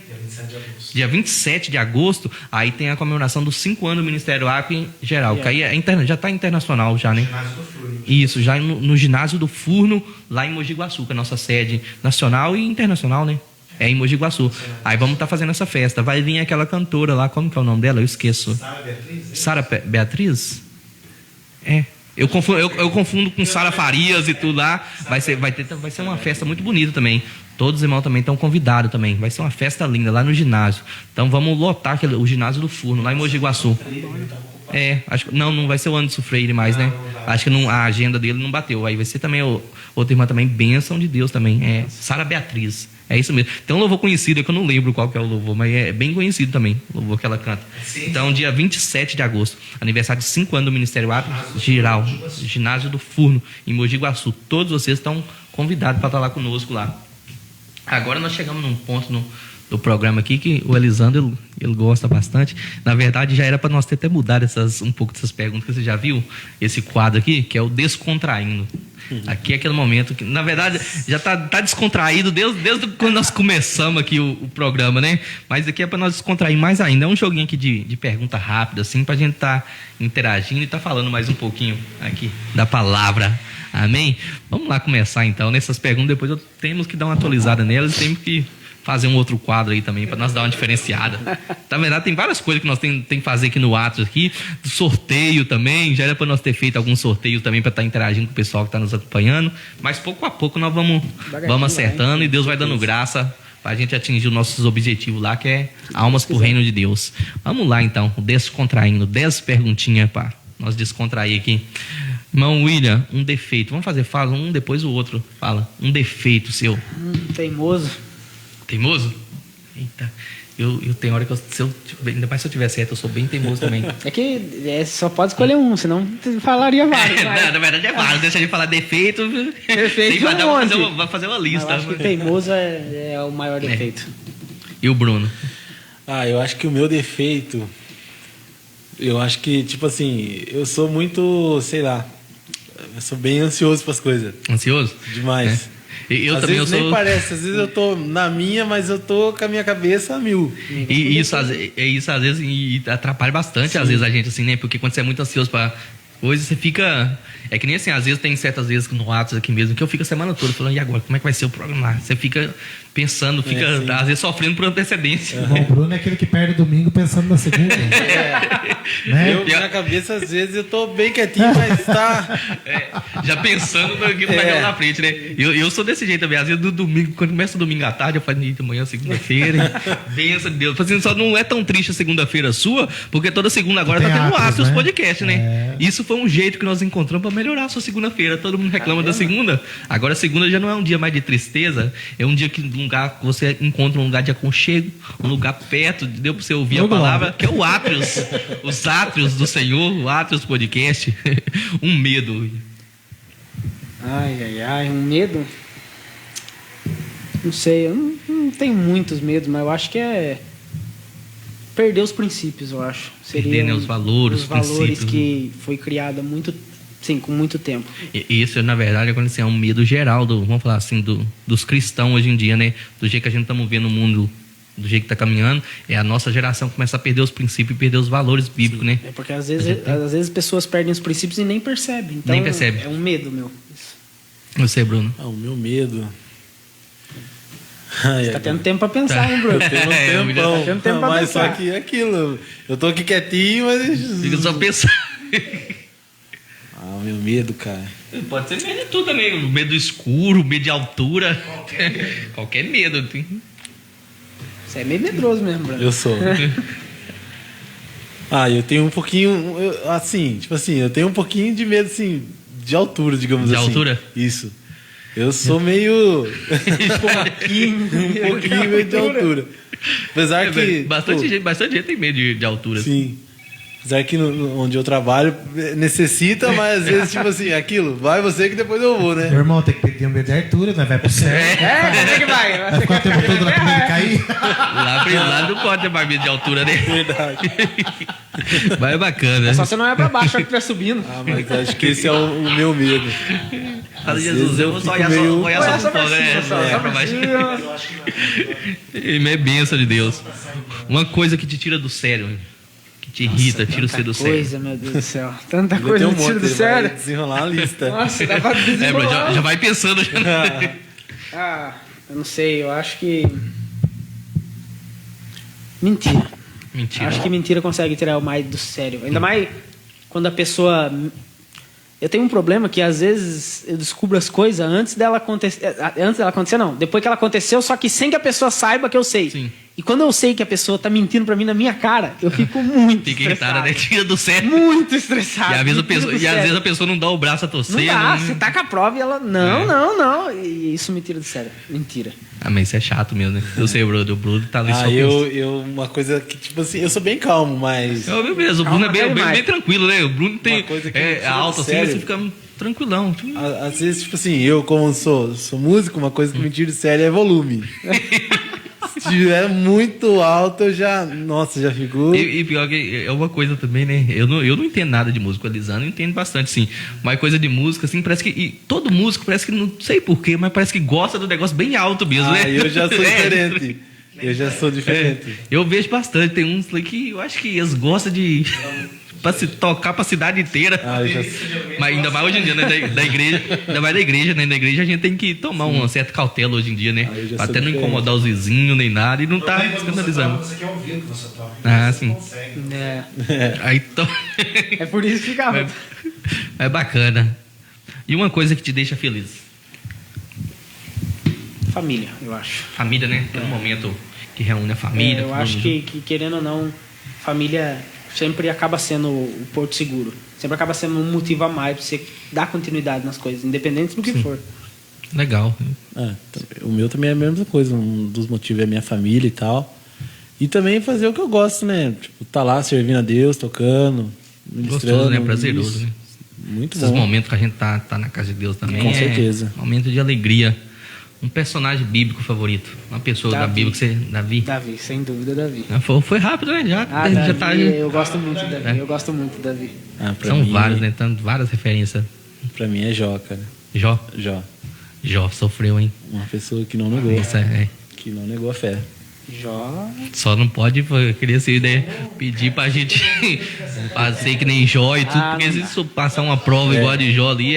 A: Dia 27 de agosto, aí tem a comemoração dos 5 anos do Ministério Acre em geral. Que aí já está internacional já, né?
E: Ginásio do Furno.
A: Isso, já no Ginásio do Furno, lá em Mogi Guaçu, que é a nossa sede nacional e internacional, né? É em Mogi Guaçu. Aí vamos estar fazendo essa festa. Vai vir aquela cantora lá, como que é o nome dela? Eu esqueço.
E: Sara Beatriz?
A: Sara Beatriz? É. Eu confundo com Sara Farias e tudo lá. Vai ser uma festa muito bonita também. Todos os irmãos também estão convidados também. Vai ser uma festa linda lá no ginásio. Então vamos lotar o ginásio do Furno, lá em Mogi Guaçu. Acho que não vai ser o Anderson Freire mais, né? Acho que a agenda dele não bateu. Aí vai ser também outra irmã também, bênção de Deus também. É Sara Beatriz. É isso mesmo. Tem um louvor conhecido, que eu não lembro qual que é o louvor, mas é bem conhecido também, o louvor que ela canta. Então, dia 27 de agosto, aniversário de 5 anos do Ministério Acre Geral, Ginásio do Furno, em Mogi Guaçu. Todos vocês estão convidados para estar lá conosco lá. Agora nós chegamos num ponto do programa aqui que o Elisandro ele gosta bastante. Na verdade, já era para nós ter até mudado um pouco dessas perguntas, que você já viu esse quadro aqui, que é o Descontraindo. Aqui é aquele momento que, na verdade, já tá descontraído desde quando nós começamos aqui o programa, né? Mas aqui é para nós descontrair mais ainda. É um joguinho aqui de pergunta rápida, assim, para a gente estar interagindo e estar falando mais um pouquinho aqui da palavra. Amém? Vamos lá começar então nessas perguntas. Depois temos que dar uma atualizada nelas e temos que fazer um outro quadro aí também para nós dar uma diferenciada. Na verdade, tem várias coisas que nós tem que fazer aqui no Atos aqui. Sorteio também. Já era para nós ter feito alguns sorteios também para estar interagindo com o pessoal que está nos acompanhando. Mas pouco a pouco nós vamos acertando e Deus vai dando graça para a gente atingir os nossos objetivos lá, que é almas para o reino de Deus. Vamos lá então, descontraindo. 10 perguntinhas para nós descontrair aqui. Irmão William, um defeito. Fala um depois o outro. Fala, um defeito seu.
B: Teimoso.
A: Teimoso? Eita, eu tenho hora que ainda mais se eu tiver certo, eu sou bem teimoso também.
B: É que só pode escolher um, senão falaria vários.
A: Não, na verdade é vários, deixa de falar defeito.
B: Defeito
A: vai fazer uma lista.
B: Eu acho que teimoso é o maior defeito.
A: E o Bruno?
C: Eu acho que o meu defeito, eu acho que, tipo assim, eu sou muito, sei lá, eu sou bem ansioso para as coisas.
A: Ansioso?
C: Demais.
A: Eu
C: às
A: também
C: vezes nem parece, às vezes eu tô na minha, mas eu tô com a minha cabeça a mil.
A: E isso às vezes atrapalha bastante, às vezes, a gente, assim, né? Porque quando você é muito ansioso para coisa, você fica... É que nem assim, às vezes tem certas vezes no Atos aqui mesmo, que eu fico a semana toda falando, e agora, como é que vai ser o programa lá? Você fica pensando, às vezes sofrendo por antecedência.
D: O Bruno é aquele que perde domingo pensando na segunda. Né?
C: Eu, na cabeça, às vezes, eu tô bem quietinho, mas tá...
A: Já pensando no que vai na frente, né? Eu sou desse jeito também. Às vezes, no domingo, quando começa o domingo à tarde, eu falo, eita, amanhã, segunda-feira, benção de Deus. Assim, só não é tão triste a segunda-feira sua, porque toda segunda agora tá tendo Atos, né? Podcast, né? Isso foi um jeito que nós encontramos para melhorar a sua segunda-feira. Todo mundo reclama da segunda. Agora, a segunda já não é um dia mais de tristeza, é um dia que você encontra um lugar de aconchego, um lugar perto, deu para você ouvir a palavra, que é o Átrios. Os Átrios do Senhor, o Átrios Podcast. Um medo.
B: Um medo? Não sei, eu não tenho muitos medos, mas eu acho que é perder os princípios, eu acho.
A: Seria perder os valores
B: que foi criado com muito tempo.
A: E isso, na verdade, é um medo geral, vamos falar assim, dos cristãos hoje em dia, né? Do jeito que a gente estamos vendo o mundo, do jeito que está caminhando, a nossa geração começa a perder os princípios e perder os valores bíblicos, né?
B: É porque às vezes pessoas perdem os princípios e nem percebem. Então,
A: nem percebe.
B: É um medo, meu.
A: Você, Bruno?
C: O meu medo...
B: Você tá tendo tempo para pensar, hein, Bruno?
C: Tá tendo tempo pra pensar. Só que é aquilo. Eu tô aqui quietinho, mas...
A: Fica só pensando.
C: O meu medo, cara.
A: Pode ser medo de tudo também. Medo escuro, medo de altura. Qualquer medo.
B: Você é meio medroso mesmo, Bruno.
C: Eu sou. Eu tenho um pouquinho... eu tenho um pouquinho de medo, assim, de altura, digamos assim. De altura? Isso. Eu sou meio... um pouquinho meio de altura. Apesar que...
A: Bastante gente tem medo de altura.
C: Sim. Apesar que onde eu trabalho necessita, mas às vezes, tipo assim, aquilo, vai você que depois eu vou, né?
D: Meu irmão, tem que pedir um medo de Arthur, nós vai pro céu.
B: Como é que vai?
D: Vai ficar o tempo todo lá pra ele cair.
A: Lá não pode ter barbinha de altura, né?
C: Verdade.
A: Mas é bacana.
B: Só você não é pra baixo, é que estiver subindo.
C: Ah, mas acho que esse é o meu medo.
A: Fala,
C: Às
A: Jesus,
C: vezes
A: eu
C: eu
A: vou só
C: fico
A: olhar só,
C: meio-
A: olhar só pro fogo, né?
B: só
A: É,
B: pra
A: pra baixo.
B: cima.
E: Eu acho que não.
A: É bênção de Deus. Uma coisa que te tira do sério, hein? Que te irrita, tira você do sério.
B: Coisa, meu Deus do céu. Tanta
C: Eu
B: coisa
C: tenho
B: me tira do
C: ele vai
B: sério.
C: desenrolar a lista.
B: Nossa, dá pra
A: É, bro,
B: desenrolar.
A: já vai pensando. Já.
B: Ah, eu não sei, eu acho que... Mentira.
A: Mentira.
B: Acho que mentira consegue tirar o mais do sério. Ainda mais quando a pessoa... Eu tenho um problema que às vezes eu descubro as coisas antes dela acontecer. Antes dela acontecer, não. Depois que ela aconteceu, só que sem que a pessoa saiba que eu sei.
A: Sim.
B: E quando eu sei que a pessoa tá mentindo pra mim na minha cara, eu fico muito
A: Fica
B: estressado.
A: irritada, né? Tira do sério.
B: Muito estressado.
A: E às, vezes a
B: me tira
A: pessoa,
B: do
A: e às
B: sério.
A: vezes a pessoa não dá o braço a
B: Não
A: torcer.
B: dá,
A: né?
B: você tá com a prova e ela... Não,
A: É.
B: não. E isso me tira do sério. Mentira.
A: Ah, mas isso é chato mesmo, né? Eu sei, Bruno. O Bruno tá ali só
C: Uma coisa que, tipo assim, eu sou bem calmo, mas.
A: É o mesmo. O Bruno é
B: Calma,
A: bem,
B: vai
A: bem,
B: mais.
A: bem tranquilo, né? O Bruno tem.
C: Uma coisa que me
A: É
C: tira do
A: alto assim, mas
C: sério.
A: você fica tranquilão.
C: Às vezes, tipo assim, eu como sou músico, uma coisa que me tira de sério é volume. Se tiver muito alto, eu já. Nossa, já ficou.
A: E pior que é uma coisa também, né? Eu não entendo nada de música. O Elisandro entende bastante, sim. Mas coisa de música, assim, parece que. E todo músico parece que não sei porquê, mas parece que gosta do negócio bem alto mesmo,
C: Ah,
A: né?
C: eu já sou
A: É.
C: diferente. Eu já sou diferente.
A: Eu vejo bastante. Tem uns lá que eu acho que eles gostam de. Pra se tocar pra cidade inteira.
C: Ah, eu já
A: Mas ainda mais hoje em dia, né? Da igreja. Ainda mais da igreja, né? Na igreja a gente tem que tomar uma certa cautela hoje em dia, né?
C: Ah, eu já
A: Pra
C: sou
A: até não
C: diferente.
A: incomodar os vizinhos nem nada e não tá
E: Também quando você
A: escandalizando.
E: toca, Você quer ouvir o que você toca.
A: Ah,
E: Você
A: sim.
E: consegue.
B: É.
A: Aí to...
B: É por isso que fica alto.
A: É bacana. E uma coisa que te deixa feliz?
B: Família, eu acho.
A: Família, né? Aquele momento que reúne a família.
B: É, eu
A: todo
B: acho
A: mundo
B: que, querendo ou não, família sempre acaba sendo o porto seguro. Sempre acaba sendo um motivo a mais pra você dar continuidade nas coisas, independente do que for.
A: junto. Legal.
C: O meu também é a mesma coisa. Um dos motivos é a minha família e tal. E também fazer o que eu gosto, né? Tipo, tá lá servindo a Deus, tocando, ministrando.
A: Gostoso, né? Prazeroso,
C: isso.
A: né?
C: Muito
A: Esses
C: bom.
A: momentos que a gente tá na casa de Deus também.
C: Com certeza.
A: Momento de alegria. Um personagem bíblico favorito. Uma pessoa da
B: Davi.
A: Bíblia que você. Davi.
B: Davi, sem dúvida, Davi.
A: Ah, foi rápido, né? Já
B: Davi,
A: tá.
B: eu gosto muito de Davi.
A: É.
B: Eu gosto muito de Davi.
C: Ah, pra
A: São
C: mim,
A: vários, né? Tanto, várias referências.
C: Pra mim é Jó, cara.
A: Jó.
C: Jó.
A: Sofreu, hein?
C: Uma pessoa que não negou.
A: Isso é.
C: Que não negou a fé.
B: Jó.
A: Só não pode, eu queria assim, né, pedir pra gente fazer que nem Jó e tudo,
B: Ah,
A: porque
B: não
A: se
B: dá.
A: isso passar uma prova igual a de Jó ali,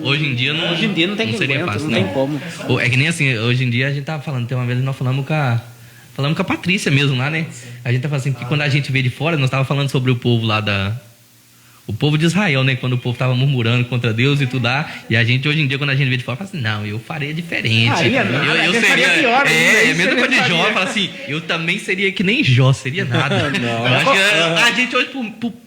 B: Hoje em dia não tem quem
A: seria
B: aguenta,
A: fácil,
B: não tem como.
A: É que nem assim, hoje em dia a gente tava falando, tem uma vez nós falamos com a Patrícia mesmo lá, né? A gente tá falando assim, que quando a gente veio de fora, nós tava falando sobre o povo lá o povo de Israel, né? Quando o povo tava murmurando contra Deus e tudo lá. E a gente, hoje em dia, quando a gente vê de fora, fala assim, não, eu faria diferente.
B: Faria nada,
A: eu
B: eu
A: seria
B: faria pior ainda,
A: É,
B: isso
A: mesmo
B: eu
A: coisa de Jó,
B: faria.
A: fala assim, eu também seria que nem Jó, seria nada.
C: Não.
A: Eu acho que a gente hoje,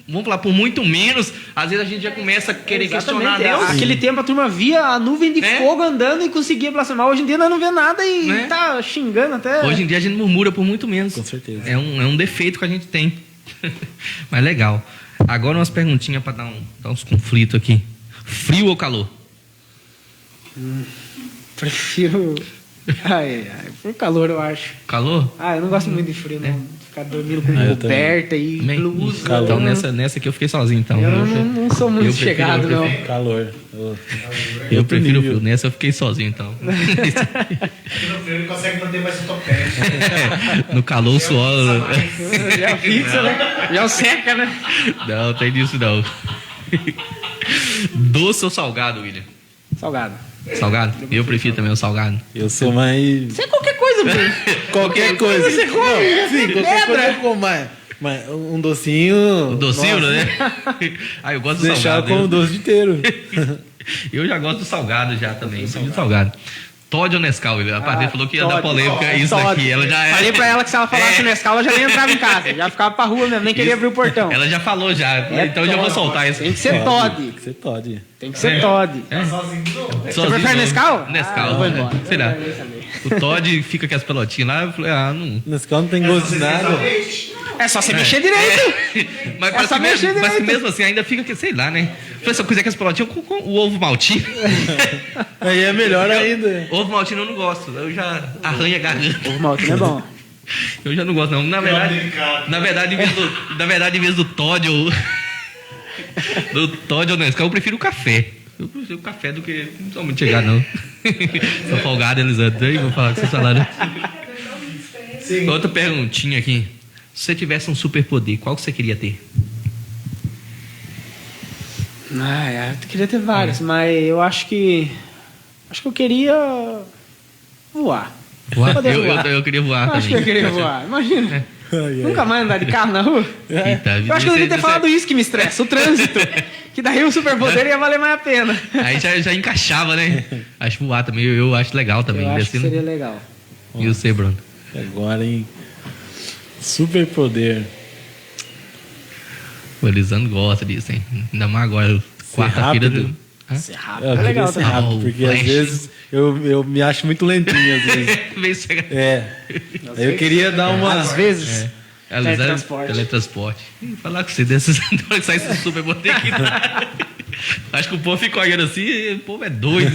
A: vamos falar, por muito menos, às vezes a gente já começa a querer questionar
B: Exatamente.
A: Deus.
B: Aquele tempo a turma via a nuvem de
A: É.
B: fogo andando e conseguia blasfemar. Hoje em dia nós não vê nada e
A: Né?
B: tá xingando até.
A: Hoje em dia a gente murmura por muito menos.
C: Com certeza.
A: É um defeito que a gente tem. Mas legal. Agora umas perguntinhas para dar uns conflitos aqui. Frio ou calor?
B: Prefiro. Por calor, eu acho.
A: Calor?
B: Eu não gosto muito de frio, não. Ficar dormindo com
C: eu
B: coberta e
A: Também?
B: blusa.
A: Então
B: eu
A: nessa aqui eu fiquei sozinho, então.
B: não sou muito
A: eu prefiro-
B: chegado,
A: eu
B: não.
C: Calor.
A: Eu prefiro o
C: nível.
A: frio. Nessa eu fiquei sozinho, então.
E: Aqui no frio ele consegue manter mais o topete.
A: No calor, o suor.
B: Já fixa, né? Já seca, né?
A: Não, tem disso não. Doce ou salgado, William?
B: Salgado.
A: Salgado? Eu prefiro também o salgado.
C: Eu sou mais.
B: Isso é qualquer coisa, Bruno.
C: Qualquer coisa.
B: Você come,
C: Não, sim, qualquer
B: pedra.
C: coisa eu como mas um docinho.
A: O docinho,
C: nossa,
A: né? Eu gosto do
C: Deixar
A: salgado.
C: como doce inteiro.
A: Eu já gosto do salgado já também. Eu do salgado. Todd ou Nescau? A Patrícia falou que ia dar polêmica isso
B: Todd.
A: daqui. Ela já
B: Falei pra ela que se ela falasse
A: É.
B: Nescau, ela já nem entrava em casa. Já ficava pra rua mesmo, nem queria abrir o portão.
A: Ela já falou já.
B: É
A: Então eu já vou
B: Todd.
A: soltar isso.
B: Tem que ser Todd.
C: Você pode.
B: Tem que ser Todd.
E: Sozinho não.
A: Sozinho,
B: prefere
A: não.
B: Nescau?
A: Nescau.
B: Eu vou embora.
A: Sei lá.
B: Eu quero nem saber.
A: O Todd fica com as pelotinhas lá. Eu falei, não.
C: Nescau não tem gosto de nada.
E: Leite.
B: É só você mexer direito.
A: Mas
B: É
A: parece
B: só
A: que
B: mexer
A: mesmo, mas que
B: direito.
A: mesmo assim ainda fica, sei lá, né? Se eu quiser que as pelotinhas com o ovo maltino.
C: Aí é melhor ainda.
A: Ovo maltino eu não gosto. Eu já arranho a garganta.
B: O maltine é bom.
A: Eu já não gosto, não. Na verdade, em vez do Todd ou. Do Todd ou Nescau, eu prefiro o café. Eu prefiro o café do que. Não sou muito chegado, não. Sou folgado, Elisandro. Aí vou falar com vocês falaram. Outra perguntinha aqui. Se você tivesse um superpoder, qual que você queria ter?
B: Eu queria ter vários, mas eu acho que. Acho que eu queria voar. Poder voar.
A: Eu queria voar
B: Acho que
A: também.
B: eu queria voar. Imagina. Nunca mais andar de carro na rua.
A: Eita,
B: Eu acho que eu devia ter falado isso que me estressa, o trânsito. Que daí o superpoder ia valer mais a pena.
A: Aí já encaixava, né? Acho voar também, eu acho legal também.
B: Eu acho que
A: Assim,
B: seria legal.
A: E você, Bruno?
C: Agora, hein? Superpoder.
A: O Elisandro gosta disso, hein? Ainda mais agora, quarta-feira
C: rápido.
A: do. Hã?
B: Ser rápido
C: Eu
B: é
C: queria
B: legal
C: ser
B: também.
C: rápido, porque
A: Flash.
C: às vezes eu me acho muito lentinho, às vezes.
A: Veio chegar.
C: Aí eu queria dar uma...
B: Às vezes.
A: Elisandro,
B: Teletransporte.
A: Teletransporte. Ih, falar com você desses. Na hora que sai esse superpoder aqui. Acho que o povo fica olhando assim, e o povo é doido.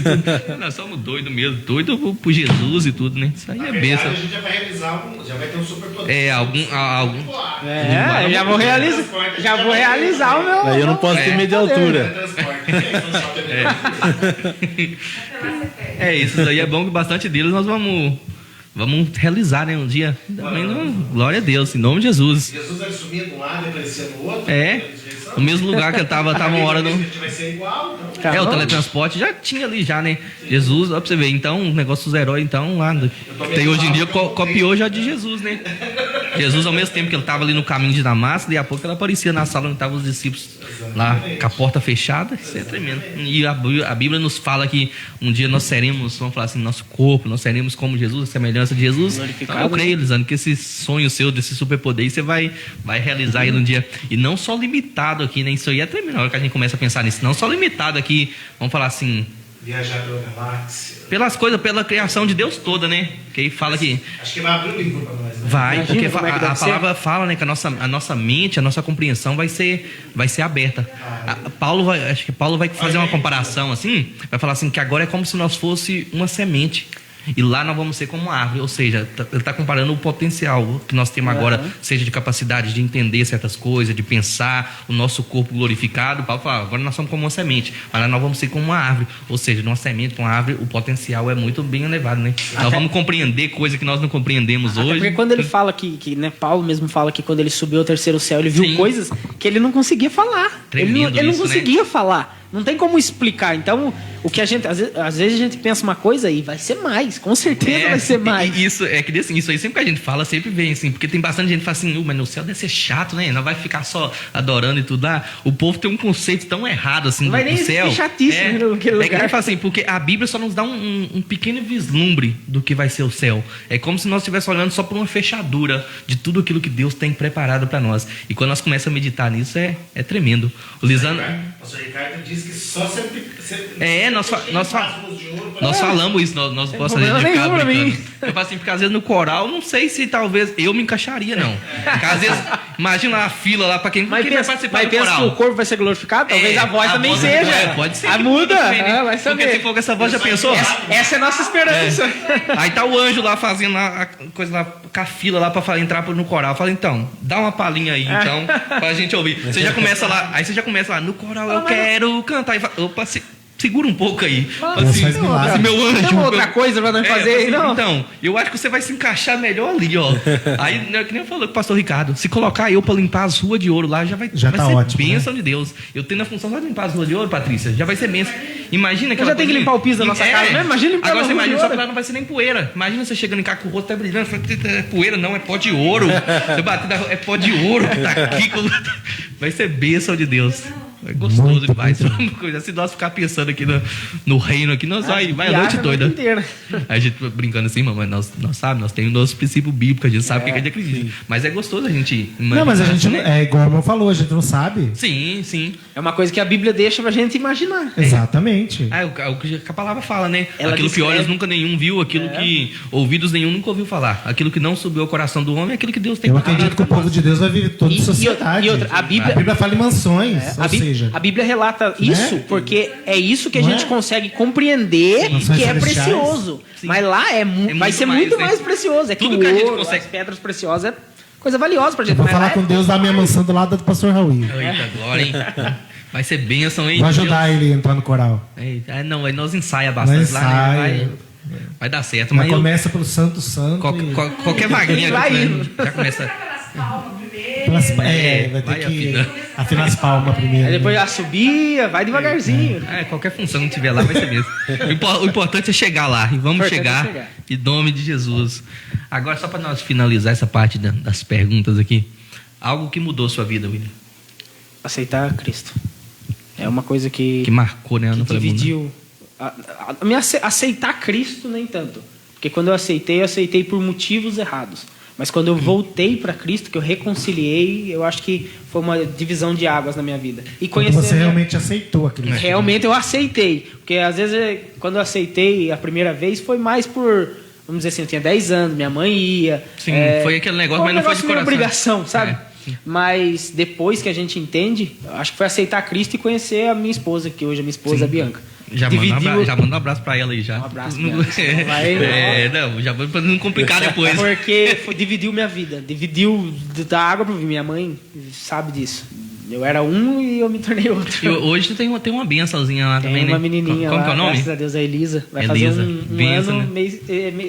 A: Nós somos doidos mesmo, doido por Jesus e tudo, né? Isso aí é bênção.
E: A gente já vai realizar já vai ter um superpoder.
A: É, algum.
B: Eu já vou realizar. Já vou realizar o meu.
C: Aí eu não posso ter medo de altura.
E: Transporte.
A: É, isso aí é bom que bastante deles nós vamos realizar, né? Um dia. Também não, glória a Deus, em nome de Jesus.
E: Jesus ele sumia de um lado e aparecia no outro.
A: É, no mesmo lugar que ele tava uma hora no.
E: A gente vai ser igual, então.
A: É, o teletransporte já tinha ali já, né? Jesus, ó pra você ver. Então, o negócio dos heróis, então, lá. Tem hoje em dia, copiou já de Jesus, né? Jesus, ao mesmo tempo que ele estava ali no caminho de Damasco, daí a pouco ele aparecia na sala onde estavam os discípulos lá, com a porta fechada. Isso é tremendo. E a Bíblia nos fala que um dia nós seremos, vamos falar assim, nosso corpo, nós seremos como Jesus, a semelhança de Jesus. Então, eu creio, Lisandro, que esse sonho seu, desse superpoder, você vai realizar ele um dia. E não só limitado aqui, né? Isso aí é tremendo. Na hora que a gente começa a pensar nisso, não só limitado aqui, vamos falar assim,
E: Viajar pela galáxia.
A: pelas coisas, pela criação de Deus toda, né? Que aí fala que
E: Acho que vai abrir o livro para nós, né?
A: vai,
B: Imagina
A: porque
B: como é que
A: a
B: deve
A: palavra fala, né, que a nossa mente, a nossa compreensão vai ser aberta. Acho que Paulo vai fazer uma comparação assim, vai falar assim que agora é como se nós fosse uma semente. E lá nós vamos ser como uma árvore, ou seja, ele está comparando o potencial que nós temos agora, seja de capacidade de entender certas coisas, de pensar, o nosso corpo glorificado. Paulo fala, agora nós somos como uma semente, mas lá nós vamos ser como uma árvore, ou seja, de uma semente para uma árvore, o potencial é muito bem elevado, né? Nós vamos compreender coisas que nós não compreendemos
B: Até
A: hoje.
B: porque quando ele fala que né, Paulo mesmo fala que quando ele subiu ao terceiro céu, ele viu
A: Sim.
B: coisas que ele não conseguia falar.
A: Tremendo
B: ele não
A: isso, né?
B: conseguia falar. Não tem como explicar. Então, o que a gente. Às vezes a gente pensa uma coisa e vai ser mais. Com certeza vai ser mais.
A: E isso é que assim, isso aí sempre que a gente fala, sempre vem assim, porque tem bastante gente que fala assim, mas no céu deve ser chato, né? Não vai ficar só adorando e tudo lá. O povo tem um conceito tão errado assim
B: Não vai
A: do
B: nem
A: céu.
B: existir chatice naquele
A: É que
B: lugar.
A: ele fala assim, porque a Bíblia só nos dá um pequeno vislumbre do que vai ser o céu. É como se nós estivéssemos olhando só por uma fechadura de tudo aquilo que Deus tem preparado para nós. E quando nós começamos a meditar nisso, é tremendo. O Lisandro.
E: O pastor Ricardo disse que só sempre
A: Nós falamos isso, nós gostamos de
B: problema
A: ficar
B: nenhum pra
A: brincando.
B: mim.
A: Eu falo assim, porque às vezes no coral, não sei se talvez eu me encaixaria, não. Porque às vezes, imagina a fila lá pra quem vai participar
B: Mas
A: do
B: pensa que
A: coral.
B: o corpo vai ser glorificado? Talvez a voz também
A: voz-
B: seja.
A: pode ser.
B: A muda.
A: Também, né?
B: Vai
A: Porque
B: saber.
A: se for com essa voz, já pensou?
B: Essa é a nossa esperança.
A: Aí tá o anjo lá fazendo a coisa lá, com a fila lá pra entrar no coral. Fala, então, dá uma palhinha aí, então, pra gente ouvir. Você já começa lá, no coral eu quero cantar. E fala, opa, segura um pouco aí. Fala
D: Deus faz milagre.
A: meu anjo.
B: Tem uma outra coisa pra nós fazer aí,
A: assim,
B: não?
A: Então, eu acho que você vai se encaixar melhor ali, ó. Aí, né, que nem eu falei com o pastor Ricardo, se colocar eu pra limpar as ruas de ouro lá, já vai
D: tá
A: ser
D: ótimo,
A: bênção de Deus. Eu tenho a função só de limpar as ruas de ouro, Patrícia, já vai ser bênção. Imagina que
B: já tem que limpar o piso da nossa casa mesmo? Imagina limpar
A: Agora
B: a
A: você
B: rua de
A: imagina, só
B: ouro.
A: que lá não vai ser nem poeira. Imagina você chegando em casa com o rosto tá brilhando, fala, poeira não, é pó de ouro. Você bater é pó de ouro que tá aqui. Vai ser bênção de Deus. É gostoso
D: Muito,
A: demais.
D: muito.
A: Se nós ficar pensando aqui no reino, aqui, nós vai a
B: Viaja
A: noite
B: a
A: toda.
B: noite inteira.
A: A gente brincando assim, mamãe, nós sabemos, nós temos nossos princípios bíblicos, a gente sabe o que a gente acredita. Mas é gostoso a gente...
D: Não, mas a gente não, é igual o irmão falou, a gente não sabe.
A: Sim, sim.
B: É uma coisa que a Bíblia deixa pra gente imaginar.
D: Exatamente.
A: É o que a palavra fala, né?
B: Ela
A: Aquilo que
B: descreve.
A: olhos nunca nenhum viu, aquilo que ouvidos nenhum nunca ouviu falar. Aquilo que não subiu ao coração do homem é aquilo que Deus tem
D: Eu
A: preparado
D: acredito que o
A: pra
D: povo
A: nós.
D: de Deus vai viver toda
B: E-
D: a sociedade.
B: e outra, a Bíblia-
D: fala em mansões,
B: A
D: ou
B: Bíblia,
D: seja...
B: a Bíblia relata isso porque é isso que a
D: Não
B: gente
D: é?
B: consegue compreender
D: Mansões
B: que é
D: celestiais.
B: precioso.
A: Sim.
B: Mas lá vai
A: muito
B: ser
A: mais,
B: muito
A: né?
B: mais precioso. É
A: Tudo
B: que
A: que a
B: o
A: gente
B: ouro,
A: consegue-
B: as pedras preciosas é coisa valiosa pra
D: Eu
B: gente.
D: vou
B: mas
D: falar
B: lá
D: com Deus da minha mansão do lado do pastor Raul.
A: Eita, glória, hein? Vai ser bênção, hein?
D: Vou ajudar ele a entrar no coral.
A: Eita, não, aí nós ensaia bastante lá, né? Vai dar certo.
D: Mas
A: Mas
D: começa pelo Santo Santo.
A: qualquer vaguinha
B: Vai indo.
A: já começa...
D: Vai
A: vai
D: ter que
A: afinar.
D: afinar as palmas primeiro.
B: Aí depois
D: né?
B: já subia, vai devagarzinho.
A: Qualquer função que tiver lá vai ser mesmo. O importante é chegar lá. E vamos
B: O importante
A: chegar,
B: é chegar.
A: em nome de Jesus. Agora, só para nós finalizar essa parte das perguntas aqui. Algo que mudou sua vida, William?
B: Aceitar Cristo. É uma coisa que
A: Que marcou, né?
B: que
A: Não falei muito.
B: dividiu. Aceitar Cristo nem tanto. Porque quando eu aceitei por motivos errados. Mas quando eu voltei para Cristo, que eu reconciliei, eu acho que foi uma divisão de águas na minha vida. E
D: Quando
B: conhecer
D: você realmente aceitou a Cristo.
B: realmente eu aceitei. Porque às vezes, quando eu aceitei a primeira vez, foi mais por. Vamos dizer assim, eu tinha 10 anos, minha mãe ia.
A: Sim, foi aquele negócio, mas não foi de
B: meio
A: coração.
B: obrigação, sabe?
A: Sim.
B: Mas depois que a gente entende, eu acho que foi aceitar Cristo e conhecer a minha esposa, que hoje é minha esposa, a Bianca.
A: Já manda um abraço pra ela aí já.
B: Um abraço,
A: Não,
B: Bianca. Senão vai-
A: não, já pra não complicar depois.
B: Porque dividiu minha vida. Dividiu da água para minha mãe sabe disso. Eu era um e eu me tornei outro.
A: E hoje tem uma bençãozinha lá também,
B: Tem
A: né?
B: uma menininha
A: Como
B: lá,
A: que é o nome?
B: graças a Deus, a Elisa. Vai
A: Elisa.
B: fazer um
A: Benção,
B: ano,
A: né?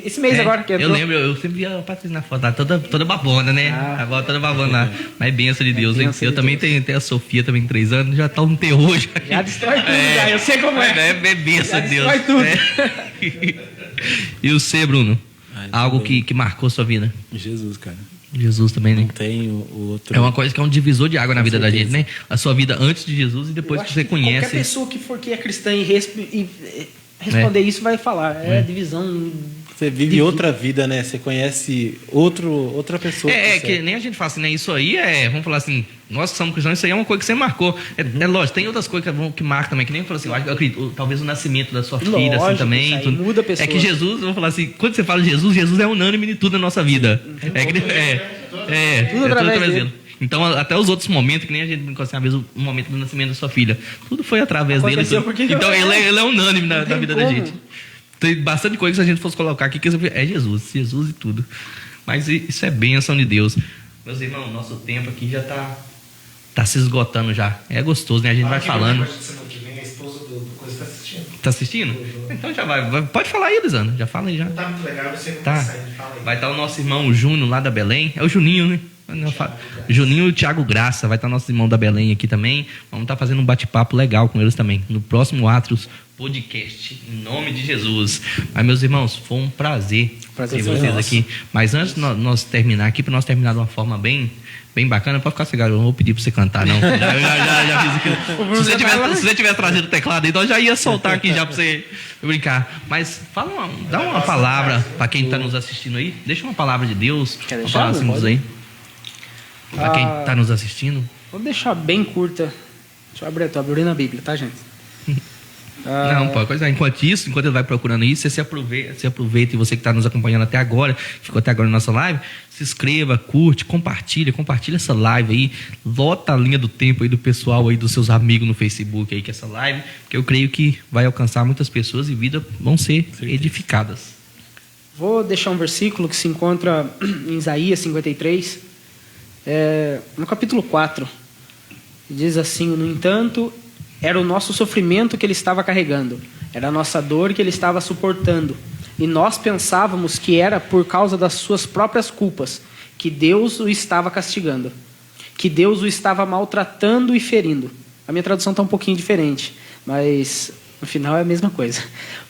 B: esse mês agora que
A: Eu
B: entrou.
A: lembro, eu sempre via a Patrícia na foto, lá, toda babona, né?
B: Ah.
A: A avó toda babona lá. Mas é benção de Deus, hein?
B: benção
A: Eu
B: de
A: também
B: Deus.
A: tenho a Sofia, também 3 anos, já tá um terror já.
B: Já destrói tudo, já. Eu sei como é.
A: É benção
B: Já
A: de Deus.
B: destrói tudo.
A: É. E você, Bruno? Algo que marcou sua vida?
C: Jesus, cara.
A: Jesus também, né?
C: Não tem o outro.
A: É uma coisa que é um divisor de água na vida da gente,
C: certeza.
A: né? A sua vida antes de Jesus e depois
B: Eu
A: que
B: acho
A: você
B: Qualquer
A: conhece.
B: pessoa que é cristã e responder isso vai falar. É divisão.
C: Você vive outra vida, né? Você conhece outra pessoa.
A: Que nem a gente fala assim, né? Isso aí vamos falar assim, nós que somos cristãos, isso aí é uma coisa que você marcou. É lógico, tem outras coisas que marcam também, que nem eu falo assim, eu acredito, talvez o nascimento da sua filha, assim,
B: Lógico,
A: também.
B: isso aí
A: tudo.
B: muda a pessoa.
A: É que Jesus, vamos falar assim, quando você fala de Jesus, Jesus é unânime de tudo na nossa vida.
B: Tudo através dele.
A: Então, até os outros momentos, que nem a gente brincou assim, às vezes o momento do nascimento da sua filha, tudo foi através dele.
B: Aconteceu
A: tudo.
B: porque-
A: Então, ele é unânime na
B: tem
A: vida da
B: como.
A: gente. Tem bastante coisa que se a gente fosse colocar aqui, que é Jesus e tudo. Mas isso é bênção de Deus. Meus irmãos, nosso tempo aqui já tá se esgotando já. É gostoso, né? A gente vai falando.
E: Semana que vem a esposa do Coisa está assistindo.
A: Tá assistindo? Então já vai. Pode falar aí, Elisandro. Já fala aí já.
E: Não tá muito legal, você não
A: Tá.
E: tá saindo. Fala aí.
A: Vai estar o nosso irmão Júnior lá da Belém. É o Juninho, né? Juninho e o Thiago Graça. Vai estar nosso irmão da Belém aqui também. Vamos estar fazendo um bate-papo legal com eles também. No próximo Atos Podcast. Em nome de Jesus. Mas, meus irmãos, foi um prazer ter
B: foi
A: vocês
B: nosso.
A: aqui. Mas antes de nós terminar aqui, para nós terminar de uma forma bem bacana, pode ficar cegado. Eu não vou pedir para você cantar, não. Já fiz aqui. Se você tivesse trazido o teclado aí, nós já ia soltar aqui já para você brincar. Mas dá uma palavra para quem está nos assistindo aí. Deixa uma palavra de Deus.
B: Quer
A: Uma
B: deixar?
A: palavra simples
B: Pode.
A: aí. Para quem está nos assistindo.
B: Vou deixar bem curta. Deixa eu abrir, tô abrindo a Bíblia, tá, gente?
A: Não, pode coisa. Enquanto ele vai procurando isso, você se aproveita e você que está nos acompanhando até agora, ficou até agora na nossa live, se inscreva, curte, compartilha essa live aí, lota a linha do tempo aí do pessoal aí, dos seus amigos no Facebook aí, que essa live, porque eu creio que vai alcançar muitas pessoas e vidas vão ser edificadas.
B: Vou deixar um versículo que se encontra em Isaías 53, no capítulo 4. Diz assim: no entanto, era o nosso sofrimento que ele estava carregando, era a nossa dor que ele estava suportando, e nós pensávamos que era por causa das suas próprias culpas que Deus o estava castigando, que Deus o estava maltratando e ferindo. A minha tradução está um pouquinho diferente, mas no final é a mesma coisa.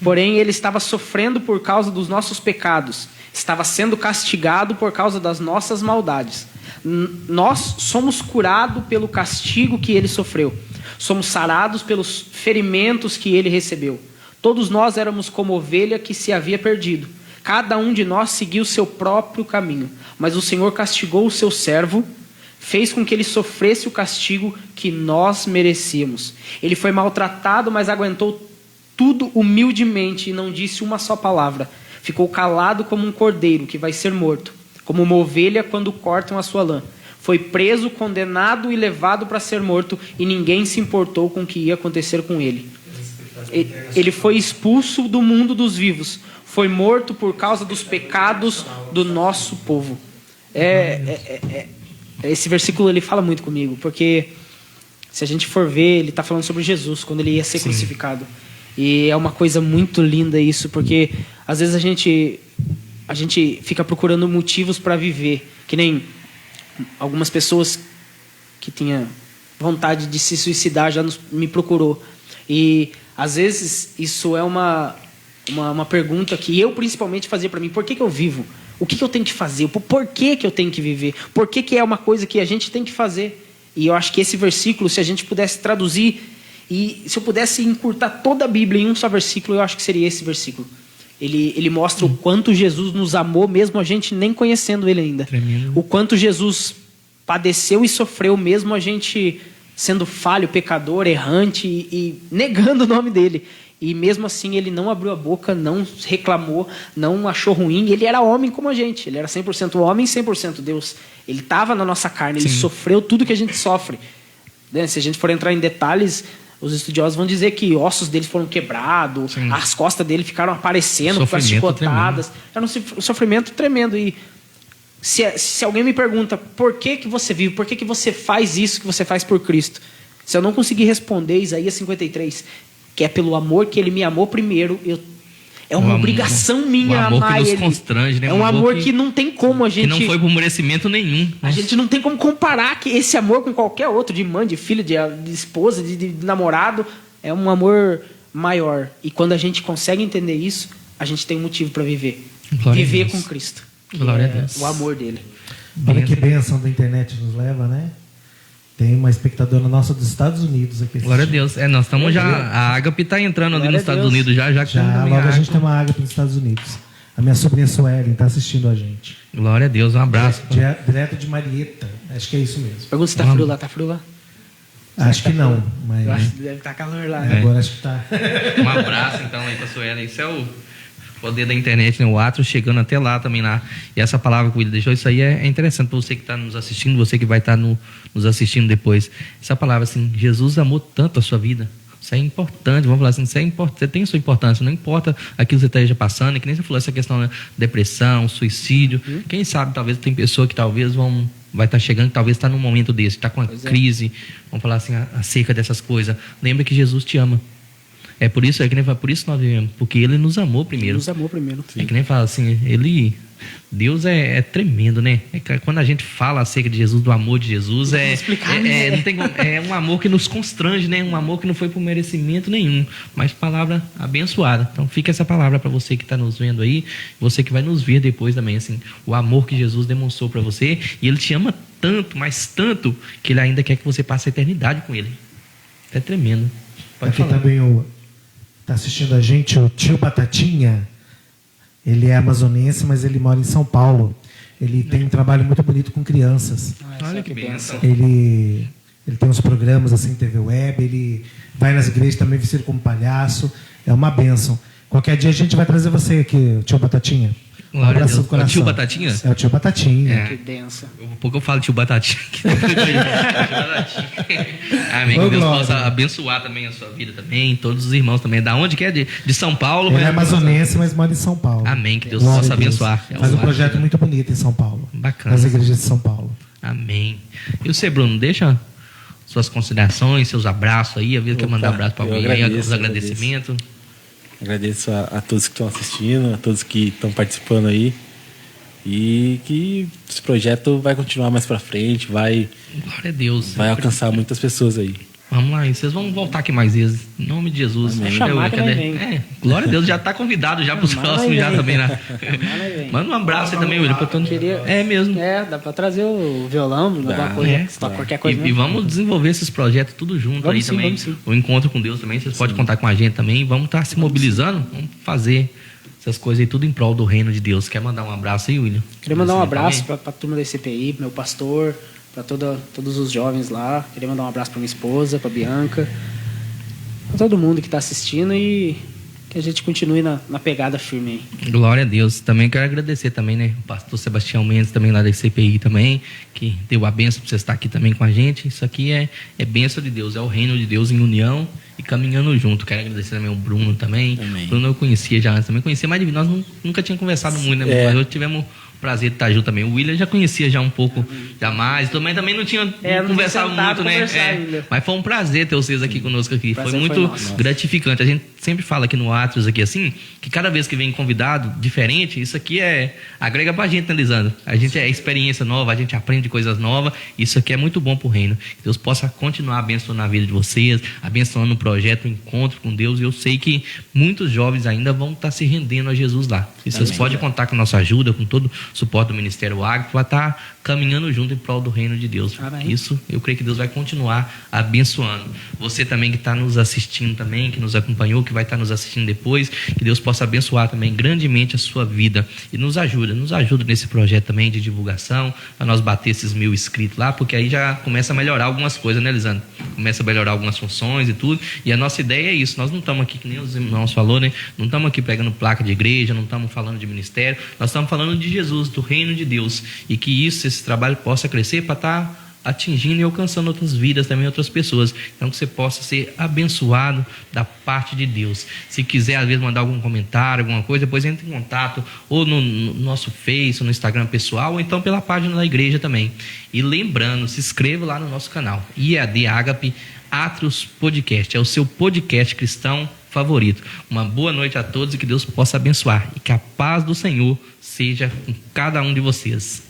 B: Porém, ele estava sofrendo por causa dos nossos pecados, estava sendo castigado por causa das nossas maldades. Nós somos curados pelo castigo que ele sofreu. somos sarados pelos ferimentos que ele recebeu. Todos nós éramos como ovelha que se havia perdido. Cada um de nós seguiu o seu próprio caminho. Mas o Senhor castigou o seu servo, fez com que ele sofresse o castigo que nós merecíamos. Ele foi maltratado, mas aguentou tudo humildemente e não disse uma só palavra. Ficou calado como um cordeiro que vai ser morto, como uma ovelha quando cortam a sua lã. Foi preso, condenado e levado para ser morto, e ninguém se importou com o que ia acontecer com ele. Ele foi expulso do mundo dos vivos. Foi morto por causa dos pecados do nosso povo. Esse versículo ele fala muito comigo, porque se a gente for ver, ele está falando sobre Jesus, quando ele ia ser crucificado. E é uma coisa muito linda isso, porque às vezes a gente fica procurando motivos para viver, que nem algumas pessoas que tinham vontade de se suicidar já me procurou. E às vezes isso é uma pergunta que eu principalmente fazia para mim: por que eu vivo? O que eu tenho que fazer? Por que eu tenho que viver? Por que é uma coisa que a gente tem que fazer? E eu acho que esse versículo, se a gente pudesse traduzir, e se eu pudesse encurtar toda a Bíblia em um só versículo, eu acho que seria esse versículo. Ele mostra o quanto Jesus nos amou, mesmo a gente nem conhecendo ele ainda. Tremendo. O quanto Jesus padeceu e sofreu, mesmo a gente sendo falho, pecador, errante e negando o nome dele. E mesmo assim ele não abriu a boca, não reclamou, não achou ruim. Ele era homem como a gente. Ele era 100% homem e 100% Deus. Ele estava na nossa carne, ele sofreu tudo que a gente sofre. Se a gente for entrar em detalhes, os estudiosos vão dizer que ossos dele foram quebrados, as costas dele ficaram aparecendo, ficaram chicotadas. Era um sofrimento tremendo. E se alguém me pergunta por que você vive, por que você faz isso que você faz por Cristo, se eu não conseguir responder Isaías 53, que é pelo amor que ele me amou primeiro, é uma obrigação minha amar ele. Que nos constrange, né? É um amor que não tem como a gente...
A: Que não foi por merecimento nenhum.
B: A gente não tem como comparar esse amor com qualquer outro, de mãe, de filho, de esposa, de namorado. É um amor maior. E quando a gente consegue entender isso, a gente tem um motivo para viver.
A: Glória
B: viver com Cristo.
A: Glória a Deus.
B: O amor dele.
D: Olha que bênção da internet nos leva, né? Tem uma espectadora nossa dos Estados Unidos aqui.
A: Glória a Deus. Nós estamos já... A Ágape está entrando ali nos Estados Unidos já.
D: Logo a gente tem uma Ágape nos Estados Unidos. A minha sobrinha Suelen está assistindo a gente.
A: Glória a Deus. Um abraço.
D: Direto de Marieta. Acho que é isso mesmo.
B: Pergunta se está frio lá. Está frio lá?
D: Acho que não. Mas...
B: Eu acho que deve estar calor lá.
D: Agora acho que está.
A: Um abraço então aí para a Suelen. Isso é o poder da internet, né? O Atos chegando até lá também lá. E essa palavra que o William deixou, isso aí é interessante para você que está nos assistindo, você que vai estar nos assistindo depois. Essa palavra, assim, Jesus amou tanto a sua vida. Isso é importante, vamos falar assim, isso é importante, você tem a sua importância, não importa aquilo que você esteja passando, que nem você falou, essa questão da depressão, suicídio. Quem sabe, talvez tem pessoa que talvez vai estar chegando, que talvez está num momento desse, está com uma crise, vamos falar assim, acerca dessas coisas. Lembra que Jesus te ama. É por isso, por isso nós vivemos, porque ele nos amou primeiro.
B: Nos amou primeiro.
A: É que nem fala assim, Deus é tremendo, né? Quando a gente fala acerca de Jesus, do amor de Jesus, é um amor que nos constrange, né? Um amor que não foi por merecimento nenhum, mas palavra abençoada. Então fica essa palavra para você que está nos vendo aí, você que vai nos ver depois também, assim, o amor que Jesus demonstrou para você, e ele te ama tanto, mas tanto, que ele ainda quer que você passe a eternidade com ele. É tremendo. Pode
D: Aqui
A: falar.
D: também está assistindo a gente o tio Batatinha. Ele é amazonense, mas ele mora em São Paulo. Ele tem um trabalho muito bonito com crianças.
A: Olha que bênção.
D: Ele tem uns programas assim, TV web. Ele vai nas igrejas também vestido como palhaço. É uma bênção. Qualquer dia a gente vai trazer você aqui, tio Batatinha. Um abraço do coração.
A: É o tio Batatinha?
D: É o tio Batatinha.
B: Que densa.
A: Pouco eu falo tio Batatinha. Amém. Que Deus possa abençoar também a sua vida também, todos os irmãos também. Da onde que é? De São Paulo?
D: Ele é amazonense, mas mora em São Paulo.
A: Amém. Que Deus possa abençoar.
D: Faz um projeto muito bonito em São Paulo.
A: Bacana.
D: Nas igrejas de São Paulo.
A: Amém. E você, Bruno, deixa suas considerações, seus abraços aí. Eu quer mandar um abraço para alguém, os agradecimentos.
C: Agradeço a todos que estão assistindo, a todos que estão participando aí. E que esse projeto vai continuar mais para frente,
A: Glória a Deus.
C: vai alcançar muitas pessoas aí.
A: Vamos lá, e vocês vão voltar aqui mais vezes. Em nome de Jesus.
B: É chamar que nós vem.
A: Glória a Deus, já está convidado já para os próximos já também, né?
B: Manda
A: um abraço aí também, William. É mesmo.
B: Dá para trazer o violão, alguma coisa, qualquer coisa.
A: E vamos desenvolver esses projetos tudo junto aí também.
B: Vamos sim.
A: O encontro com Deus também, vocês podem contar com a gente também. Vamos estar se mobilizando, vamos fazer essas coisas aí tudo em prol do reino de Deus. Quer mandar um abraço aí, William?
B: Queria mandar um abraço para a turma da CPI, pro meu pastor, para todos os jovens lá. Queria mandar um abraço para minha esposa, para Bianca, para todo mundo que está assistindo e que a gente continue na pegada firme aí.
A: Glória a Deus. Também quero agradecer também, né? O pastor Sebastião Mendes também lá da CPI também, que deu a bênção para você estar aqui também com a gente. Isso aqui é bênção de Deus, é o reino de Deus em união e caminhando junto. Quero agradecer também o Bruno também. O Bruno eu conhecia já antes, também conhecia, mas nós nunca tínhamos conversado muito, né? Mas hoje tivemos prazer de estar junto também. O William já conhecia já um pouco, jamais. Também não tinha conversado muito, né? Mas foi um prazer ter vocês aqui conosco aqui. Foi muito gratificante. A gente sempre fala aqui no Atos, aqui assim, que cada vez que vem convidado diferente, isso aqui agrega pra gente, né, Lisandro? A gente é experiência nova, a gente aprende coisas novas. Isso aqui é muito bom pro reino. Que Deus possa continuar abençoando a vida de vocês, abençoando o projeto, o encontro com Deus. E eu sei que muitos jovens ainda vão estar se rendendo a Jesus lá. E vocês podem contar com a nossa ajuda, com todo suporte do Ministério Agro, para estar caminhando junto em prol do reino de Deus. Amém. Isso, eu creio que Deus vai continuar abençoando. Você também que está nos assistindo também, que nos acompanhou, que vai estar nos assistindo depois, que Deus possa abençoar também grandemente a sua vida. E nos ajuda nesse projeto também de divulgação, para nós bater esses 1000 inscritos lá, porque aí já começa a melhorar algumas coisas, né, Lisandro? Começa a melhorar algumas funções e tudo. E a nossa ideia é isso. Nós não estamos aqui, que nem os irmãos falou, né? Não estamos aqui pregando placa de igreja, não estamos falando de ministério, nós estamos falando de Jesus, do reino de Deus. E que esse trabalho possa crescer para estar atingindo e alcançando outras vidas também, outras pessoas. Então que você possa ser abençoado da parte de Deus. Se quiser às vezes mandar algum comentário, alguma coisa, depois entre em contato ou no nosso Face, no Instagram pessoal, ou então pela página da igreja também. E lembrando, se inscreva lá no nosso canal IAD Agape Atos Podcast, é o seu podcast cristão favorito. Uma boa noite a todos e que Deus possa abençoar e que a paz do Senhor seja com cada um de vocês.